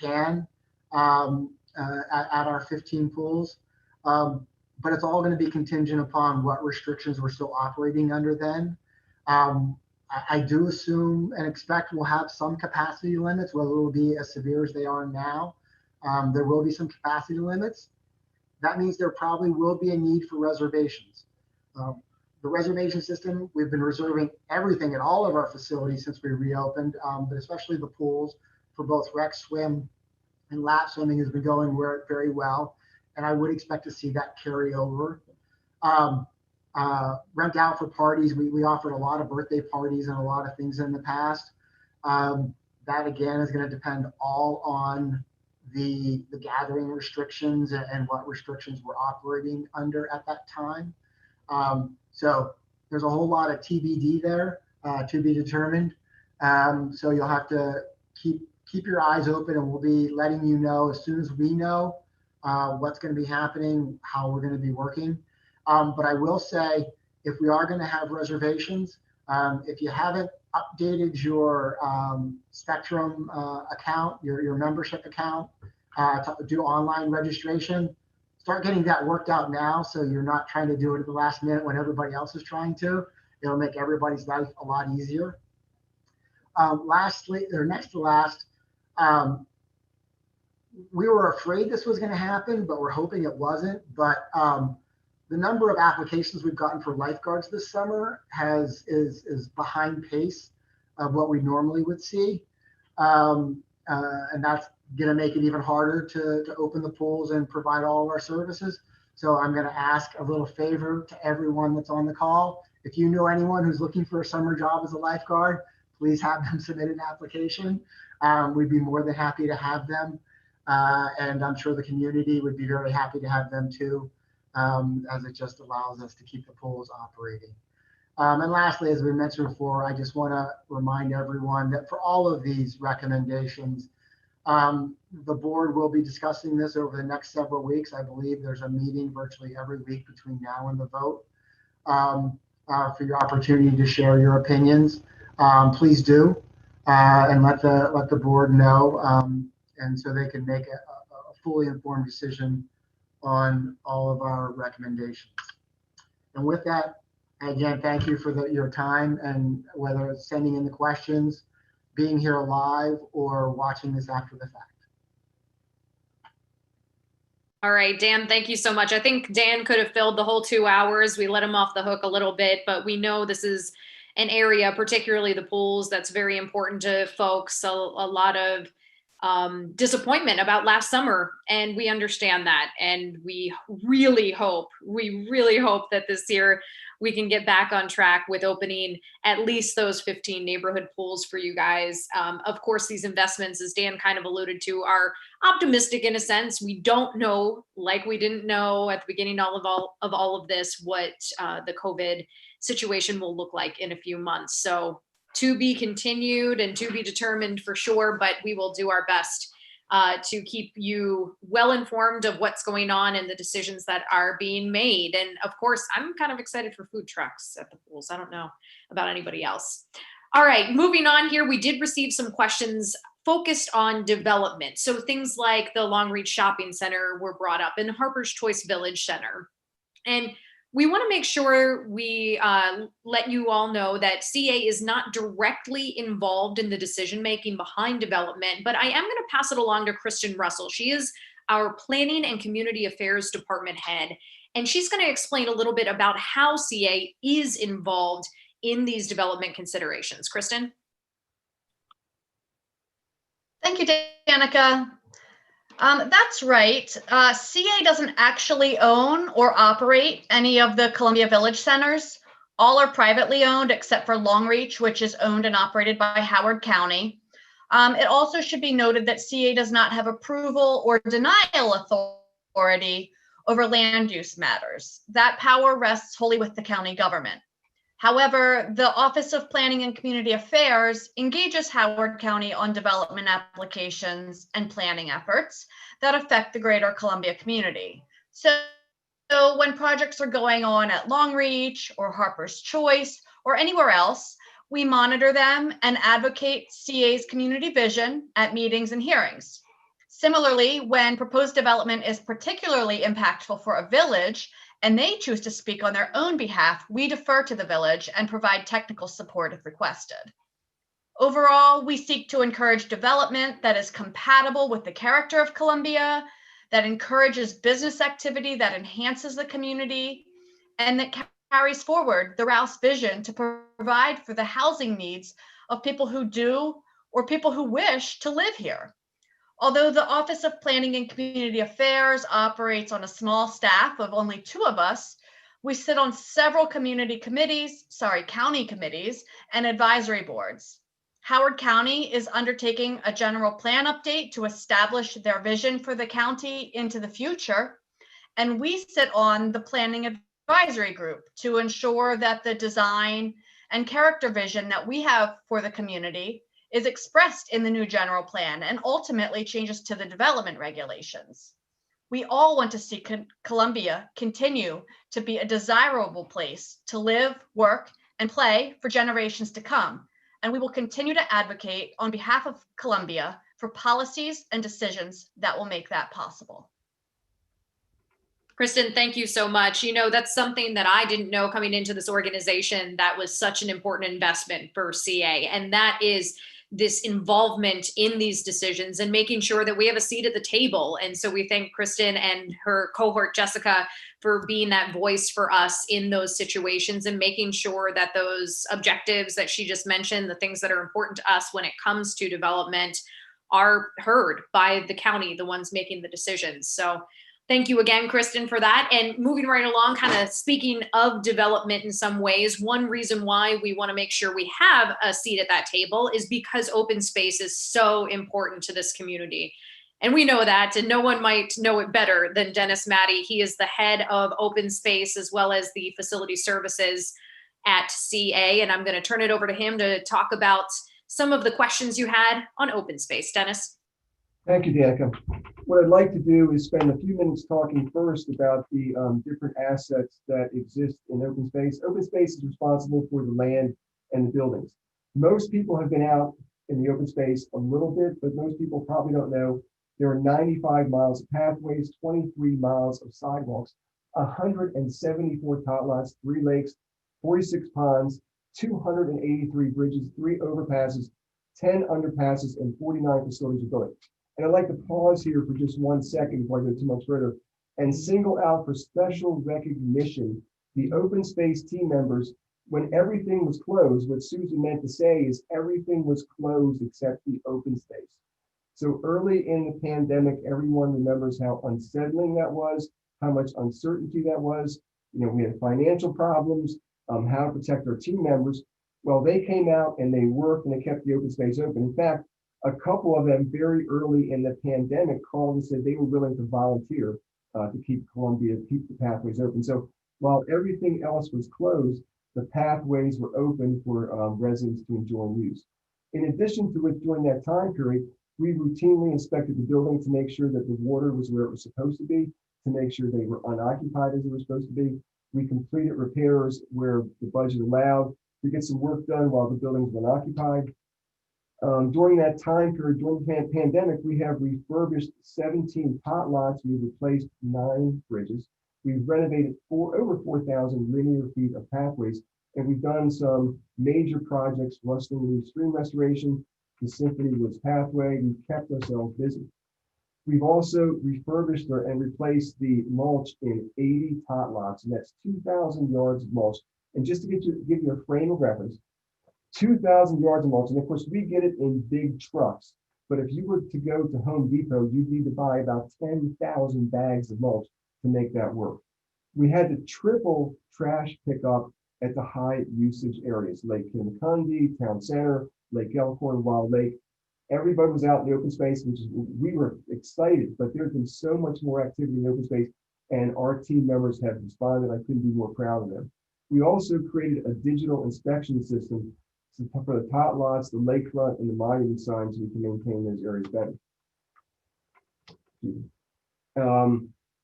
can at our 15 pools. But it's all going to be contingent upon what restrictions we're still operating under then. I do assume and expect we'll have some capacity limits, whether it will be as severe as they are now. There will be some capacity limits. That means there probably will be a need for reservations. The reservation system, we've been reserving everything at all of our facilities since we reopened, but especially the pools for both rec swim and lap swimming has been going very well. And I would expect to see that carry over. Rent out for parties. We offered a lot of birthday parties and a lot of things in the past. That again is going to depend all on the gathering restrictions and what restrictions we're operating under at that time. So there's a whole lot of TBD there to be determined. So you'll have to keep your eyes open, and we'll be letting you know as soon as we know what's going to be happening, how we're going to be working. But I will say, if we are going to have reservations, if you haven't updated your Spectrum account, your membership account, to do online registration, start getting that worked out now so you're not trying to do it at the last minute when everybody else is trying to. It'll make everybody's life a lot easier. Lastly, or next to last, we were afraid this was going to happen, but we're hoping it wasn't. But the number of applications we've gotten for lifeguards this summer is behind pace of what we normally would see. And that's going to make it even harder to open the pools and provide all of our services. So I'm going to ask a little favor to everyone that's on the call. If you know anyone who's looking for a summer job as a lifeguard, please have them submit an application. We'd be more than happy to have them. And I'm sure the community would be very happy to have them too, as it just allows us to keep the pools operating. And lastly, as we mentioned before, I just want to remind everyone that for all of these recommendations, the board will be discussing this over the next several weeks. I believe there's a meeting virtually every week between now and the vote for your opportunity to share your opinions. Please do, and let the board know, and so they can make a fully informed decision on all of our recommendations. And with that, again, thank you for your time, and whether it's sending in the questions, being here live, or watching this after the fact. All right, Dan, thank you so much. I think Dan could have filled the whole 2 hours. We let him off the hook a little bit, but we know this is an area, particularly the pools, that's very important to folks. So a lot of disappointment about last summer, and we understand that. And we really hope that this year we can get back on track with opening at least those 15 neighborhood pools for you guys. Of course, these investments, as Dan kind of alluded to, are optimistic in a sense. We don't know, like we didn't know at the beginning of all of this, what the COVID situation will look like in a few months. So to be continued and to be determined for sure, but we will do our best to keep you well informed of what's going on and the decisions that are being made. And of course, I'm kind of excited for food trucks at the pools. I don't know about anybody else. All right, moving on here, we did receive some questions focused on development. So things like the Long Reach Shopping Center were brought up, and Harper's Choice Village Center. And we want to make sure we let you all know that CA is not directly involved in the decision-making behind development, but I am going to pass it along to Kristin Russell. She is our Planning and Community Affairs Department head, and she's going to explain a little bit about how CA is involved in these development considerations. Kristin? Thank you, Dannika. That's right. CA doesn't actually own or operate any of the Columbia Village Centers. All are privately owned except for Long Reach, which is owned and operated by Howard County. It also should be noted that CA does not have approval or denial authority over land use matters. That power rests wholly with the county government. However, the Office of Planning and Community Affairs engages Howard County on development applications and planning efforts that affect the greater Columbia community. So when projects are going on at Long Reach or Harper's Choice or anywhere else, we monitor them and advocate CA's community vision at meetings and hearings. Similarly, when proposed development is particularly impactful for a village, and they choose to speak on their own behalf, we defer to the village and provide technical support if requested. Overall, we seek to encourage development that is compatible with the character of Columbia, that encourages business activity that enhances the community, and that carries forward the Rouse vision to provide for the housing needs of people who do or people who wish to live here. Although the Office of Planning and Community Affairs operates on a small staff of only 2 of us, we sit on several county committees and advisory boards. Howard County is undertaking a general plan update to establish their vision for the county into the future, and we sit on the Planning Advisory Group to ensure that the design and character vision that we have for the community is expressed in the new general plan and ultimately changes to the development regulations. We all want to see Columbia continue to be a desirable place to live, work, and play for generations to come. And we will continue to advocate on behalf of Columbia for policies and decisions that will make that possible. Kristin, thank you so much. You know, that's something that I didn't know coming into this organization that was such an important investment for CA, and that is this involvement in these decisions and making sure that we have a seat at the table. And so we thank Kristin and her cohort, Jessica, for being that voice for us in those situations and making sure that those objectives that she just mentioned, the things that are important to us when it comes to development, are heard by the county, the ones making the decisions. So thank you again, Kristin, for that. And moving right along, kind of speaking of development in some ways, one reason why we want to make sure we have a seat at that table is because open space is so important to this community. And we know that, and no one might know it better than Dennis Mattey. He is the head of open space as well as the facility services at CA. And I'm going to turn it over to him to talk about some of the questions you had on open space. Dennis. Thank you, Dannika. What I'd like to do is spend a few minutes talking first about the different assets that exist in open space. Open space is responsible for the land and the buildings. Most people have been out in the open space a little bit, but most people probably don't know there are 95 miles of pathways, 23 miles of sidewalks, 174 tot lots, 3 lakes, 46 ponds, 283 bridges, 3 overpasses, 10 underpasses, and 49 facilities of building. And I'd like to pause here for just 1 second before I go too much further and single out for special recognition the open space team members when everything was closed. What Susan meant to say is everything was closed except the open space. So early in the pandemic, everyone remembers how unsettling that was, how much uncertainty that was. You know, we had financial problems, how to protect our team members. Well, they came out and they worked and they kept the open space open. In fact, a couple of them very early in the pandemic called and said they were willing to volunteer to keep the pathways open. So while everything else was closed, the pathways were open for residents to enjoy and use. In addition to it, during that time period, we routinely inspected the building to make sure that the water was where it was supposed to be, to make sure they were unoccupied as they were supposed to be. We completed repairs where the budget allowed to get some work done while the buildings were unoccupied. During that time period, during the pandemic, we have refurbished 17 pot lots. We've replaced 9 bridges. We've renovated over 4,000 linear feet of pathways, and we've done some major projects, Rustling Leaf Stream Restoration, the Symphony Woods Pathway. We've kept ourselves busy. We've also refurbished and replaced the mulch in 80 tot lots, and that's 2,000 yards of mulch. And just to give you a frame of reference, 2,000 yards of mulch, and of course we get it in big trucks, but if you were to go to Home Depot, you'd need to buy about 10,000 bags of mulch to make that work. We had to triple trash pickup at the high usage areas, Lake Kinnekundi, Town Center, Lake Elkhorn, Wild Lake. Everybody was out in the open space, we were excited, but there's been so much more activity in the open space, and our team members have responded. I couldn't be more proud of them. We also created a digital inspection system for the tot lots, the lakefront, and the monument signs, so we can maintain those areas better.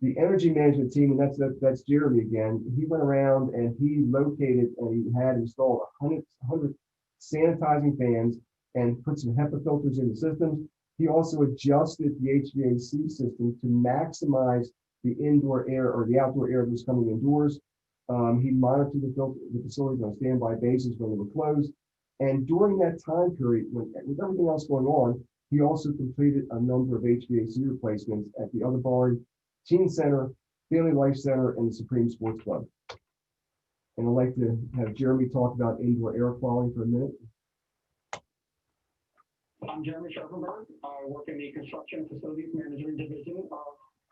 The energy management team, and that's Jeremy again, he went around and he located and he had installed 100 sanitizing fans and put some HEPA filters in the systems. He also adjusted the HVAC system to maximize the indoor air or the outdoor air that was coming indoors. He monitored the facilities on a standby basis when they were closed. And during that time period, with everything else going on, he also completed a number of HVAC replacements at the other barn, Teen Center, Family Life Center, and the Supreme Sports Club. And I'd like to have Jeremy talk about indoor air quality for a minute. I'm Jeremy Sharpenberg. I work in the Construction Facilities Management Division of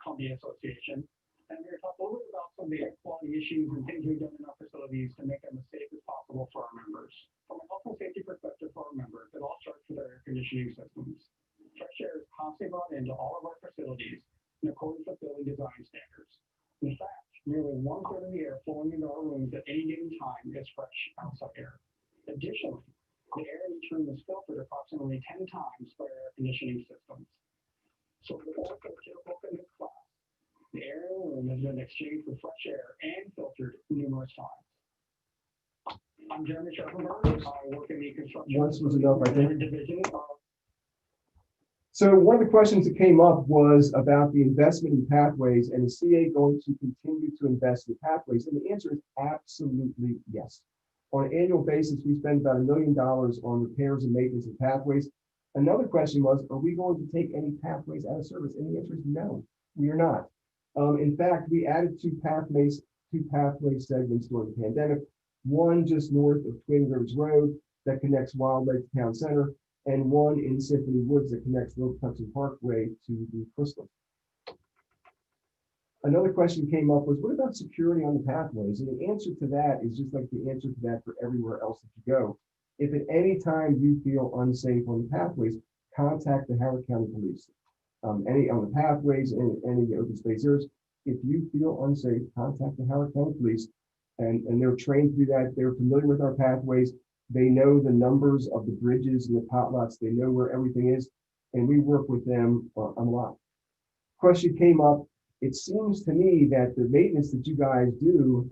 Columbia Association. And we're going to talk a little bit about some of the air quality issues and things we've done in our facilities to make them as safe as possible for our members. From a health and safety perspective for our members, it all starts with our air conditioning systems. Fresh air is constantly brought into all of our facilities in accordance with building design standards. In fact, nearly 1/3 of the air flowing into our rooms at any given time is fresh outside air. Additionally, the air in each room is filtered approximately 10 times by our air conditioning systems. So for the typical in this class, the air in the room has been exchanged for fresh air and filtered numerous times. I'm Jeremy Sharpenberg. I work in the Construction Once was enough, I think. Division of. So one of the questions that came up was about the investment in pathways, and is CA going to continue to invest in pathways? And the answer is absolutely yes. On an annual basis, we spend about $1 million on repairs and maintenance of pathways. Another question was, are we going to take any pathways out of service? And the answer is no, we are not. In fact, we added two pathway segments during the pandemic. One just north of Twin Rivers Road that connects Wild Lake to Town Center, and one in Symphony Woods that connects Little Hudson Parkway to the Crystal. Another question came up was, what about security on the pathways? And the answer to that is just like the answer to that for everywhere else that you go. If at any time you feel unsafe on the pathways, contact the Howard County Police. Any on the pathways and any open space areas, if you feel unsafe, contact the Howard County Police, and they're trained to do that. They're familiar with our pathways. They know the numbers of the bridges and the pot lots. They know where everything is, and we work with them a lot. Question came up. It seems to me that the maintenance that you guys do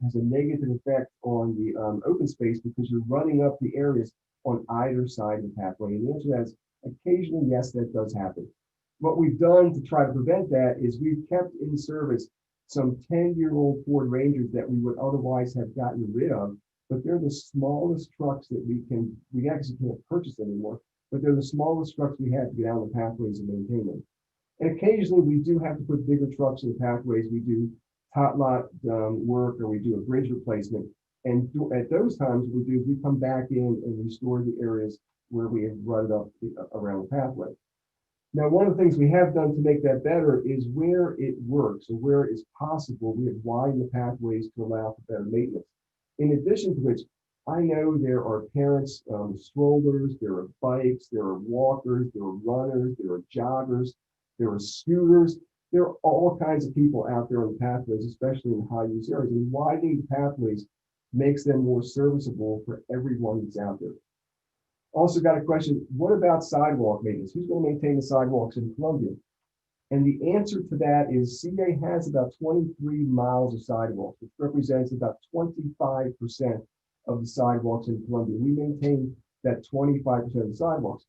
has a negative effect on the open space because you're running up the areas on either side of the pathway. And the answer to that is occasionally, yes, that does happen. What we've done to try to prevent that is we've kept in service some 10-year-old Ford Rangers that we would otherwise have gotten rid of, but they're the smallest trucks that we actually can't purchase anymore, but they're the smallest trucks we have to get out on the pathways and maintain them. And occasionally we do have to put bigger trucks in the pathways. We do tot lot work, or we do a bridge replacement. And at those times, what we do is we come back in and restore the areas where we have rutted up around the pathway. Now, one of the things we have done to make that better is where it works or where it is possible, we have widened the pathways to allow for better maintenance. In addition to which, I know there are parents, strollers, there are bikes, there are walkers, there are runners, there are joggers, there are scooters. There are all kinds of people out there on the pathways, especially in high use areas. And widening the pathways makes them more serviceable for everyone that's out there. Also got a question, what about sidewalk maintenance? Who's going to maintain the sidewalks in Columbia? And the answer to that is CA has about 23 miles of sidewalks, which represents about 25% of the sidewalks in Columbia. We maintain that 25% of the sidewalks.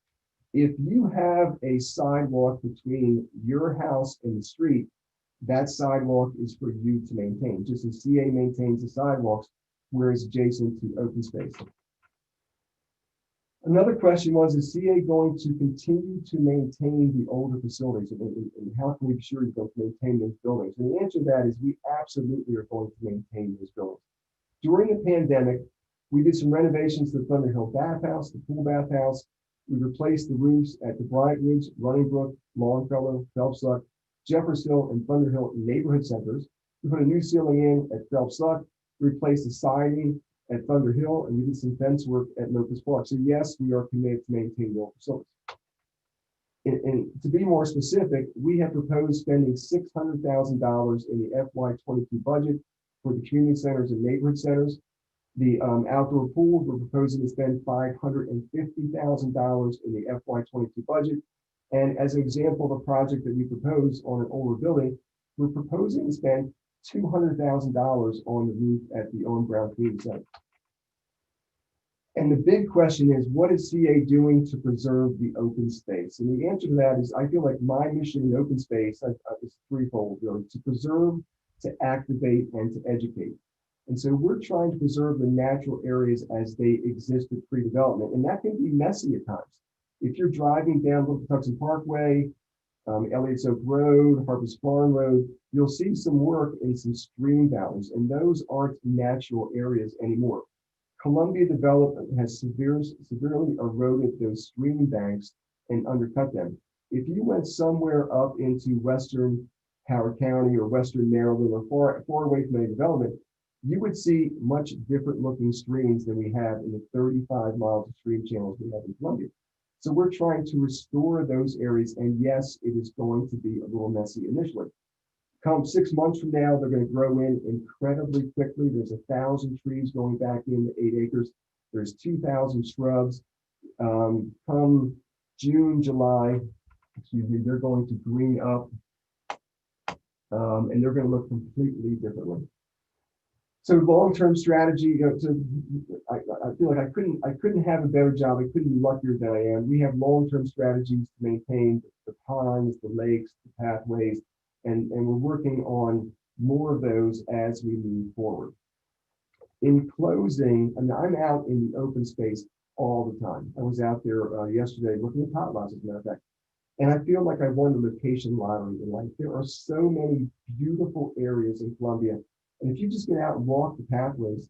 If you have a sidewalk between your house and the street, that sidewalk is for you to maintain, just as CA maintains the sidewalks where it's adjacent to open space. Another question was, is CA going to continue to maintain the older facilities, and how can we be sure you're going to maintain those buildings? And the answer to that is we absolutely are going to maintain those buildings. During the pandemic, we did some renovations to the Thunder Hill bathhouse, the pool bathhouse. We replaced the roofs at the Bryant Ridge, Running Brook, Longfellow, Phelps Luck, Jeffers Hill, and Thunder Hill neighborhood centers. We put a new ceiling in at Phelps Luck, replaced the siding at Thunder Hill, and we did some fence work at Locust Park. So yes, we are committed to maintain the old facilities. And to be more specific, we have proposed spending $600,000 in the FY22 budget for the community centers and neighborhood centers. The outdoor pools, we're proposing to spend $550,000 in the FY22 budget. And as an example of a project that we propose on an older building, we're proposing to spend $200,000 on the roof at the Owen Brown Community Center. And the big question is, what is CA doing to preserve the open space? And the answer to that is, I feel like my mission in open space is threefold, really: to preserve, to activate, and to educate. And so we're trying to preserve the natural areas as they existed pre-development. And that can be messy at times. If you're driving down Little Patuxent Parkway, Elliott's Oak Road, Harper's Farm Road, you'll see some work in some stream valleys, and those aren't natural areas anymore. Columbia development has severely eroded those stream banks and undercut them. If you went somewhere up into Western Howard County or Western Maryland or far away from any development, you would see much different looking streams than we have in the 35 miles of stream channels we have in Columbia. So we're trying to restore those areas, and yes, it is going to be a little messy initially. Come 6 months from now, they're going to grow in incredibly quickly. There's 1,000 trees going back in the 8 acres. There's 2,000 shrubs. Come June, July, they're going to green up, and they're going to look completely differently. So long-term strategy, I feel like I couldn't have a better job. I couldn't be luckier than I am. We have long-term strategies to maintain the ponds, the lakes, the pathways, and we're working on more of those as we move forward. In closing, I mean, I'm out in the open space all the time. I was out there yesterday looking at tot lots, as a matter of fact, and I feel like I won the location lottery in life. There are so many beautiful areas in Columbia. And if you just get out and walk the pathways,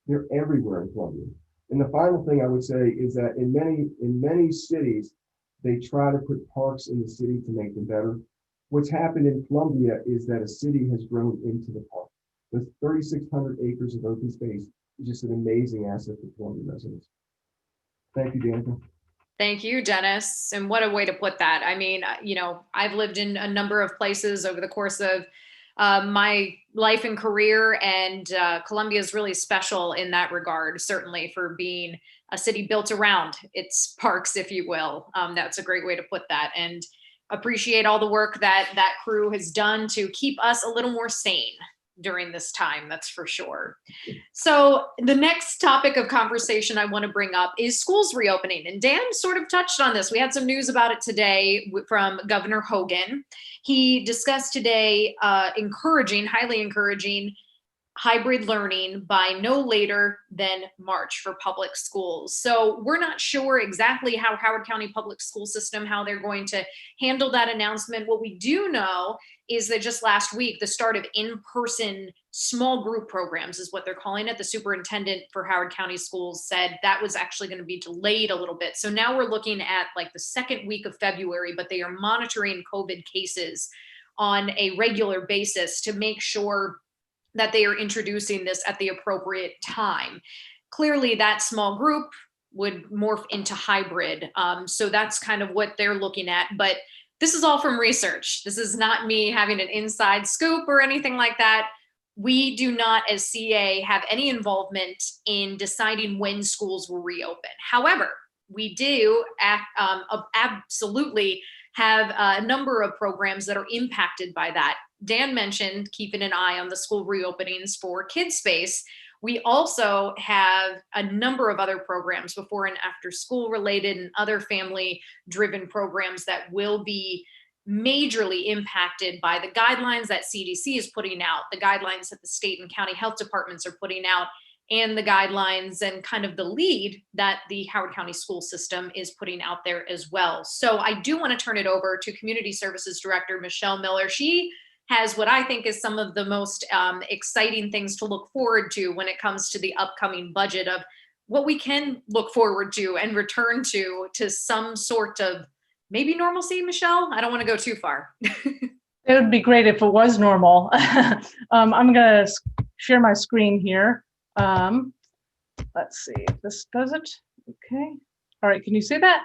they're everywhere in Columbia. And the final thing I would say is that in many cities, they try to put parks in the city to make them better. What's happened in Columbia is that a city has grown into the park. With 3,600 acres of open space is just an amazing asset for Columbia residents. Thank you, Dannika. Thank you, Dennis. And what a way to put that. I mean, you know, I've lived in a number of places over the course of my life and career, and Columbia is really special in that regard, certainly for being a city built around its parks, if you will. That's a great way to put that, and appreciate all the work that that crew has done to keep us a little more sane during this time, that's for sure. So the next topic of conversation I want to bring up is schools reopening. And Dan sort of touched on this. We had some news about it today from Governor Hogan. He discussed today highly encouraging hybrid learning by no later than March for public schools. So we're not sure exactly how Howard County Public School System, how they're going to handle that announcement. What we do know is that just last week, the start of in-person small group programs is what they're calling it. The superintendent for Howard County Schools said that was actually going to be delayed a little bit. So now we're looking at like the second week of February, but they are monitoring COVID cases on a regular basis to make sure that they are introducing this at the appropriate time. Clearly, that small group would morph into hybrid. So that's kind of what they're looking at. But this is all from research. This is not me having an inside scoop or anything like that. We do not, as CA, have any involvement in deciding when schools will reopen. However, we do absolutely have a number of programs that are impacted by that. Dan mentioned keeping an eye on the school reopenings for Kids Space. We also have a number of other programs, before and after school related and other family driven programs, that will be majorly impacted by the guidelines that CDC is putting out, the guidelines that the state and county health departments are putting out, and the guidelines and kind of the lead that the Howard County school system is putting out there as well. So I do want to turn it over to Community Services Director Michelle Miller. She has what I think is some of the most exciting things to look forward to when it comes to the upcoming budget, of what we can look forward to and return to some sort of maybe normalcy. Michelle, I don't want to go too far. It would be great if it was normal. I'm going to share my screen here. Let's see if this does it. Okay. All right. Can you see that?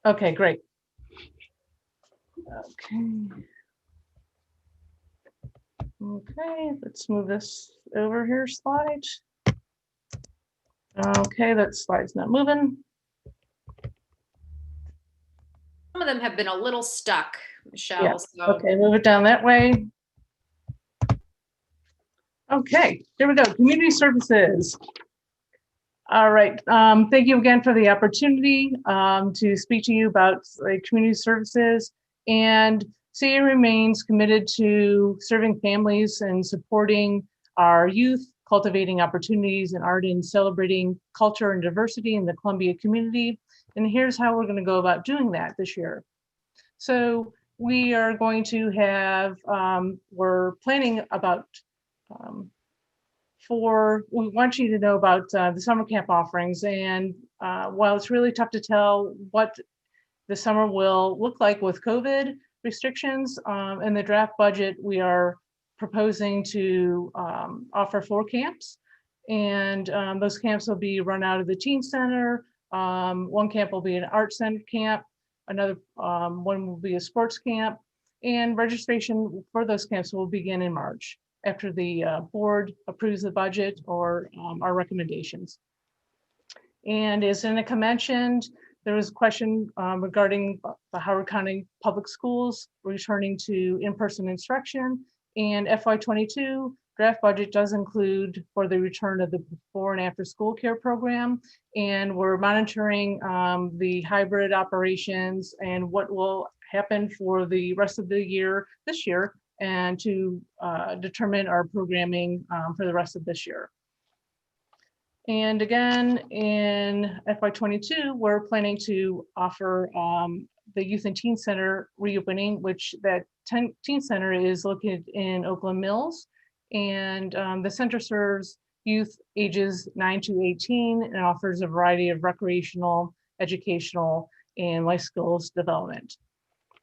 Okay, great. Okay, let's move this over here, slide. Okay, that slide's not moving. Some of them have been a little stuck, Michelle. Yeah. So. Okay, move it down that way. Okay, there we go. Community services. All right. Thank you again for the opportunity to speak to you about community services. And CA remains committed to serving families and supporting our youth, cultivating opportunities in art, and celebrating culture and diversity in the Columbia community. And here's how we're going to go about doing that this year. So we are going to have, we're planning about we want you to know about the summer camp offerings. And while it's really tough to tell what the summer will look like with COVID restrictions, in the draft budget, we are proposing to offer 4 camps. And those camps will be run out of the teen center. One camp will be an art center camp. Another one will be a sports camp. And registration for those camps will begin in March, after the board approves the budget or our recommendations. And as Dannika mentioned, there was a question regarding the Howard County Public Schools returning to in-person instruction, and FY22 draft budget does include for the return of the before and after school care program. And we're monitoring the hybrid operations and what will happen for the rest of the year, this year, and to determine our programming for the rest of this year. And again, in FY22, we're planning to offer the Youth and Teen Center reopening, which that teen center is located in Oakland Mills. And the center serves youth ages 9 to 18 and offers a variety of recreational, educational, and life skills development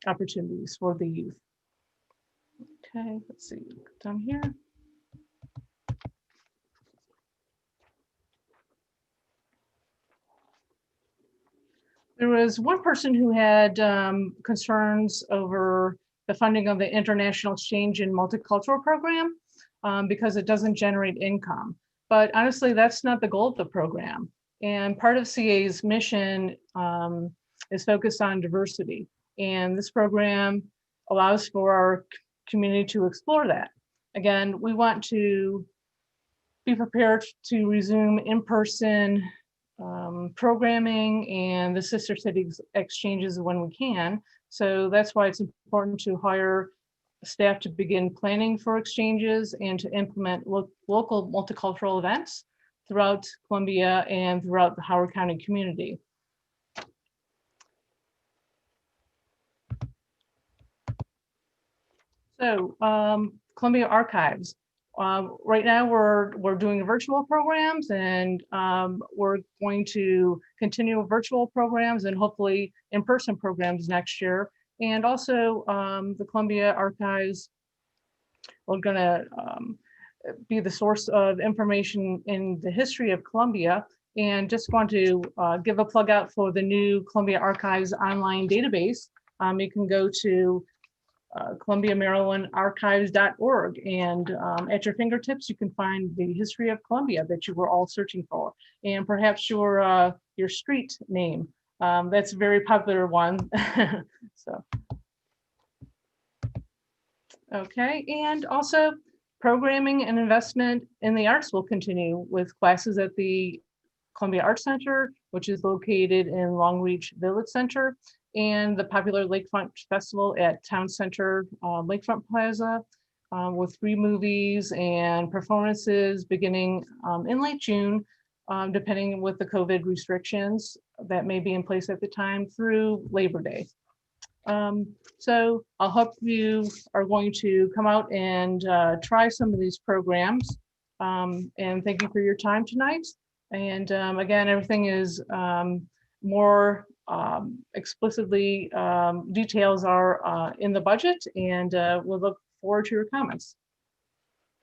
opportunities for the youth. Okay, let's see, down here. There was one person who had concerns over the funding of the International Exchange and Multicultural Program because it doesn't generate income. But honestly, that's not the goal of the program. And part of CA's mission is focused on diversity. And this program allows for our community to explore that. Again, we want to be prepared to resume in-person programming and the sister city exchanges when we can. So that's why it's important to hire staff to begin planning for exchanges and to implement local multicultural events throughout Columbia and throughout the Howard County community. So Columbia Archives. Right now we're doing virtual programs, and we're going to continue virtual programs and hopefully in-person programs next year. And also the Columbia Archives, we're gonna be the source of information in the history of Columbia. And just want to give a plug out for the new Columbia Archives online database. You can go to ColumbiaMarylandArchives.org, and at your fingertips you can find the history of Columbia that you were all searching for, and perhaps your street name. That's a very popular one. So, okay, and also programming and investment in the arts will continue with classes at the Columbia Arts Center, which is located in Long Reach Village Center, and the popular Lakefront Festival at Town Center Lakefront Plaza, with 3 movies and performances beginning in late June, depending with the COVID restrictions that may be in place at the time, through Labor Day. So I hope you are going to come out and try some of these programs. And thank you for your time tonight. And again, everything is more explicitly, details are in the budget, and we'll look forward to your comments.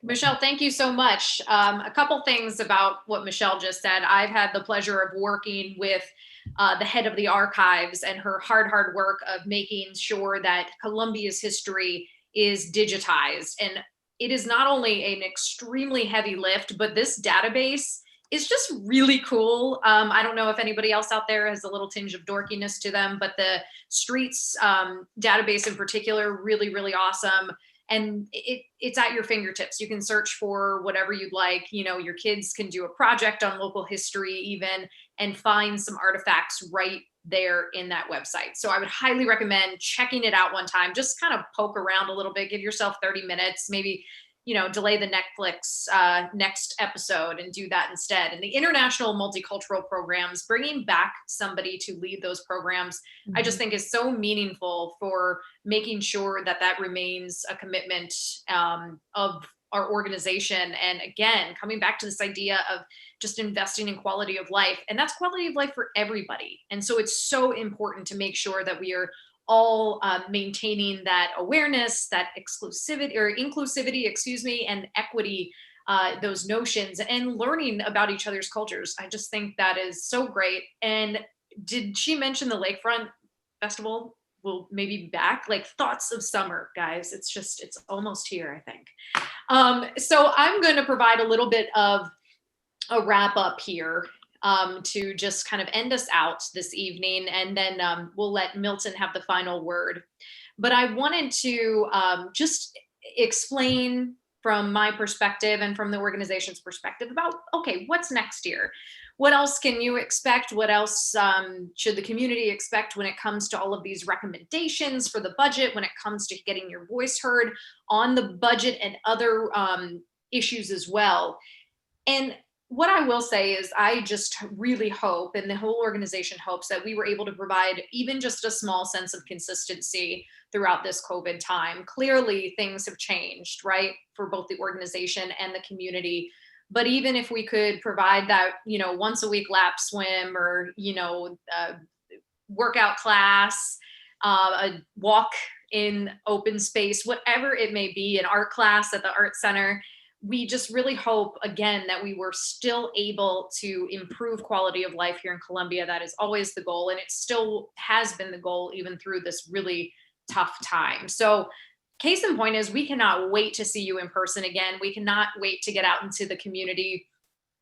Michelle, thank you so much. A couple things about what Michelle just said. I've had the pleasure of working with the head of the archives and her hard work of making sure that Columbia's history is digitized. And it is not only an extremely heavy lift, but this database is just really cool. I don't know if anybody else out there has a little tinge of dorkiness to them, but the streets database in particular, really, really awesome. And it's at your fingertips. You can search for whatever you'd like. You know, your kids can do a project on local history even, and find some artifacts right there in that website. So I would highly recommend checking it out one time. Just kind of poke around a little bit, give yourself 30 minutes, maybe, you know, delay the Netflix next episode and do that instead. And the international multicultural programs, bringing back somebody to lead those programs, I just think is so meaningful for making sure that that remains a commitment of our organization. And again, coming back to this idea of just investing in quality of life, and that's quality of life for everybody. And so it's so important to make sure that we are all maintaining that awareness, that inclusivity, excuse me, and equity, those notions, and learning about each other's cultures. I just think that is so great. And did she mention the Lakefront Festival will maybe be back? Like, thoughts of summer, guys. It's almost here, I think. So I'm going to provide a little bit of a wrap up here to just kind of end us out this evening, and then we'll let Milton have the final word. But I wanted to just explain from my perspective and from the organization's perspective about, okay, what's next year? What else can you expect? What else should the community expect when it comes to all of these recommendations for the budget, when it comes to getting your voice heard on the budget and other issues as well? And what I will say is I just really hope, and the whole organization hopes, that we were able to provide even just a small sense of consistency throughout this COVID time. Clearly things have changed, right, for both the organization and the community. But even if we could provide that, you know, once a week lap swim, or, you know, workout class, a walk in open space, whatever it may be, an art class at the art center, we just really hope, again, that we were still able to improve quality of life here in Columbia. That is always the goal, and it still has been the goal even through this really tough time. So case in point is we cannot wait to see you in person again. We cannot wait to get out into the community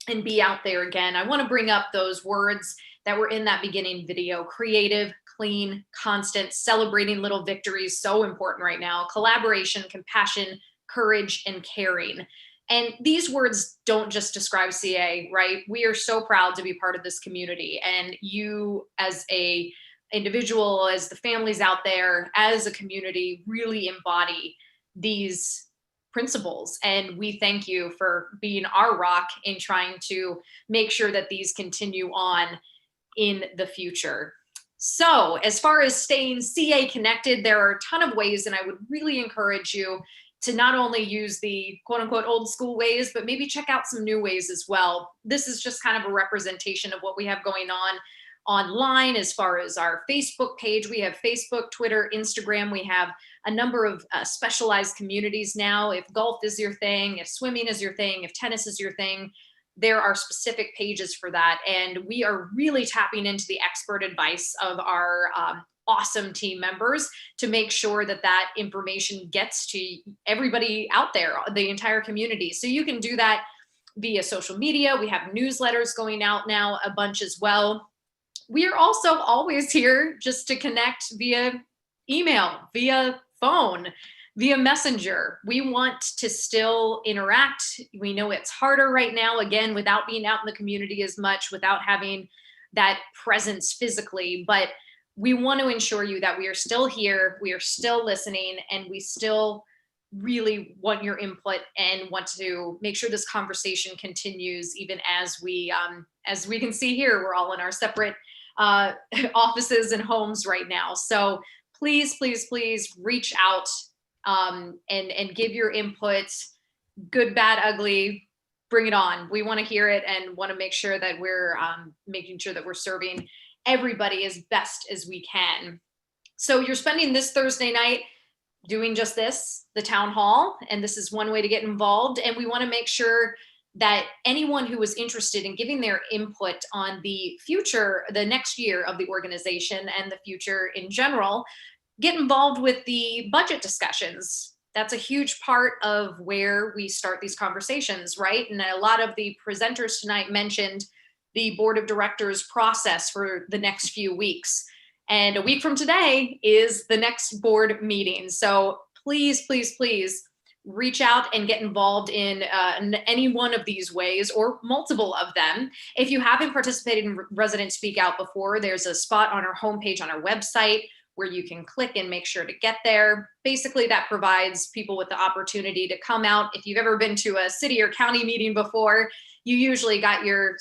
and be out there again. I want to bring up those words that were in that beginning video: creative, clean, constant, celebrating little victories, so important right now, collaboration, compassion, courage, and caring. And these words don't just describe CA, right? We are so proud to be part of this community. And you as a individual, as the families out there, as a community, really embody these principles. And we thank you for being our rock in trying to make sure that these continue on in the future. So as far as staying CA connected, there are a ton of ways, and I would really encourage you to not only use the quote unquote old school ways, but maybe check out some new ways as well. This is just kind of a representation of what we have going on online as far as our Facebook page. We have Facebook, Twitter, Instagram. We have a number of specialized communities now. If golf is your thing, if swimming is your thing, if tennis is your thing, there are specific pages for that. And we are really tapping into the expert advice of our awesome team members to make sure that that information gets to everybody out there, the entire community. So you can do that via social media. We have newsletters going out now a bunch as well. We are also always here just to connect via email, via phone, via messenger. We want to still interact. We know it's harder right now, again, without being out in the community as much, without having that presence physically, but we want to ensure you that we are still here, we are still listening, and we still really want your input and want to make sure this conversation continues, even as we can see here, we're all in our separate offices and homes right now. So please, please, please reach out and give your input, good, bad, ugly, bring it on. We want to hear it and want to make sure that we're making sure that we're serving everybody as best as we can. So you're spending this Thursday night doing just this, the town hall, and this is one way to get involved. And we want to make sure that anyone who is interested in giving their input on the future, the next year of the organization and the future in general, get involved with the budget discussions. That's a huge part of where we start these conversations, right? And a lot of the presenters tonight mentioned the board of directors process for the next few weeks. And a week from today is the next board meeting. So please, please, please reach out and get involved in any one of these ways or multiple of them. If you haven't participated in Resident Speak Out before, there's a spot on our homepage on our website where you can click and make sure to get there. Basically, that provides people with the opportunity to come out. If you've ever been to a city or county meeting before, you usually got your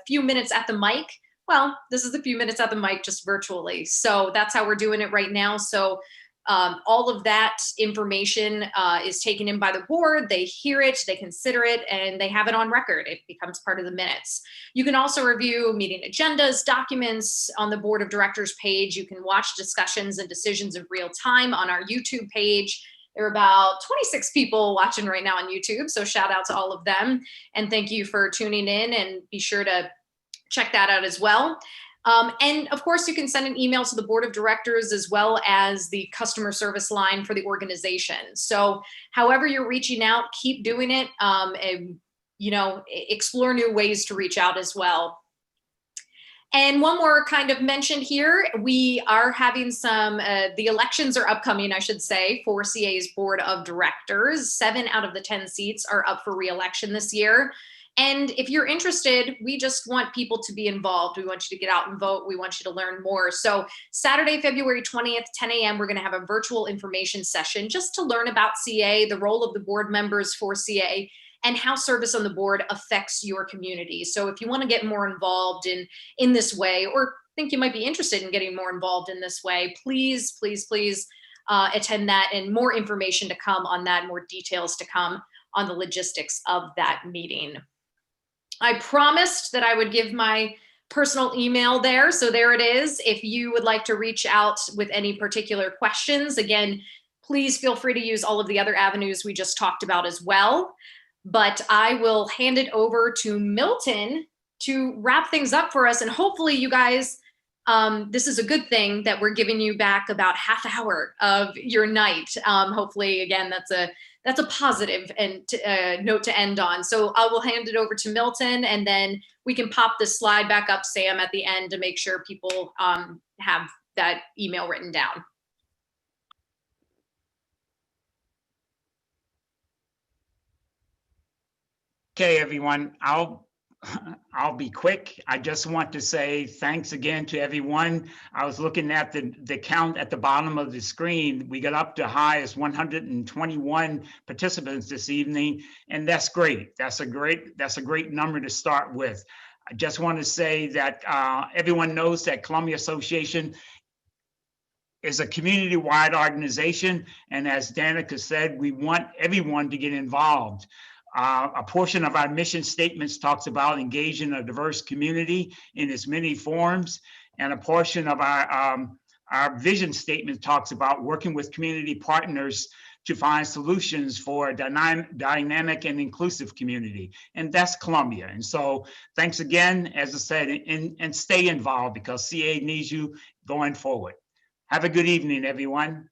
few minutes at the mic. Well, this is a few minutes at the mic just virtually. So that's how we're doing it right now. So all of that information is taken in by the board. They hear it, they consider it, and they have it on record. It becomes part of the minutes. You can also review meeting agendas, documents on the board of directors page. You can watch discussions and decisions in real time on our YouTube page. There are about 26 people watching right now on YouTube, so shout out to all of them. And thank you for tuning in, and be sure to check that out as well. And of course, you can send an email to the board of directors as well as the customer service line for the organization. So however you're reaching out, keep doing it, and, explore new ways to reach out as well. And one more kind of mention here, we are having some, the elections are upcoming, I should say, for CA's board of directors. 7 out of the 10 seats are up for re-election this year. And if you're interested, we just want people to be involved. We want you to get out and vote. We want you to learn more. So Saturday, February 20th, 10 a.m., we're going to have a virtual information session just to learn about CA, the role of the board members for CA, and how service on the board affects your community. So if you want to get more involved in this way, or think you might be interested in getting more involved in this way, please, please, please attend that, and more information to come on that, more details to come on the logistics of that meeting. I promised that I would give my personal email there, so there it is. If you would like to reach out with any particular questions, again, please feel free to use all of the other avenues we just talked about as well. But I will hand it over to Milton to wrap things up for us. And hopefully you guys, this is a good thing that we're giving you back about half an hour of your night. Hopefully, again, that's a positive and note to end on. So I will hand it over to Milton, and then we can pop this slide back up, Sam, at the end to make sure people have that email written down. Okay, everyone, I'll I'll be quick. I just want to say thanks again to everyone. I was looking at the count at the bottom of the screen. We got up to high as 121 participants this evening, and that's great. That's a great number to start with. I just want to say that everyone knows that Columbia Association is a community-wide organization, and as Dannika said, we want everyone to get involved. A portion of our mission statements talks about engaging a diverse community in its many forms, and a portion of our vision statement talks about working with community partners to find solutions for a dynamic and inclusive community. And that's Columbia. And so thanks again, as I said, and stay involved because CA needs you going forward. Have a good evening, everyone.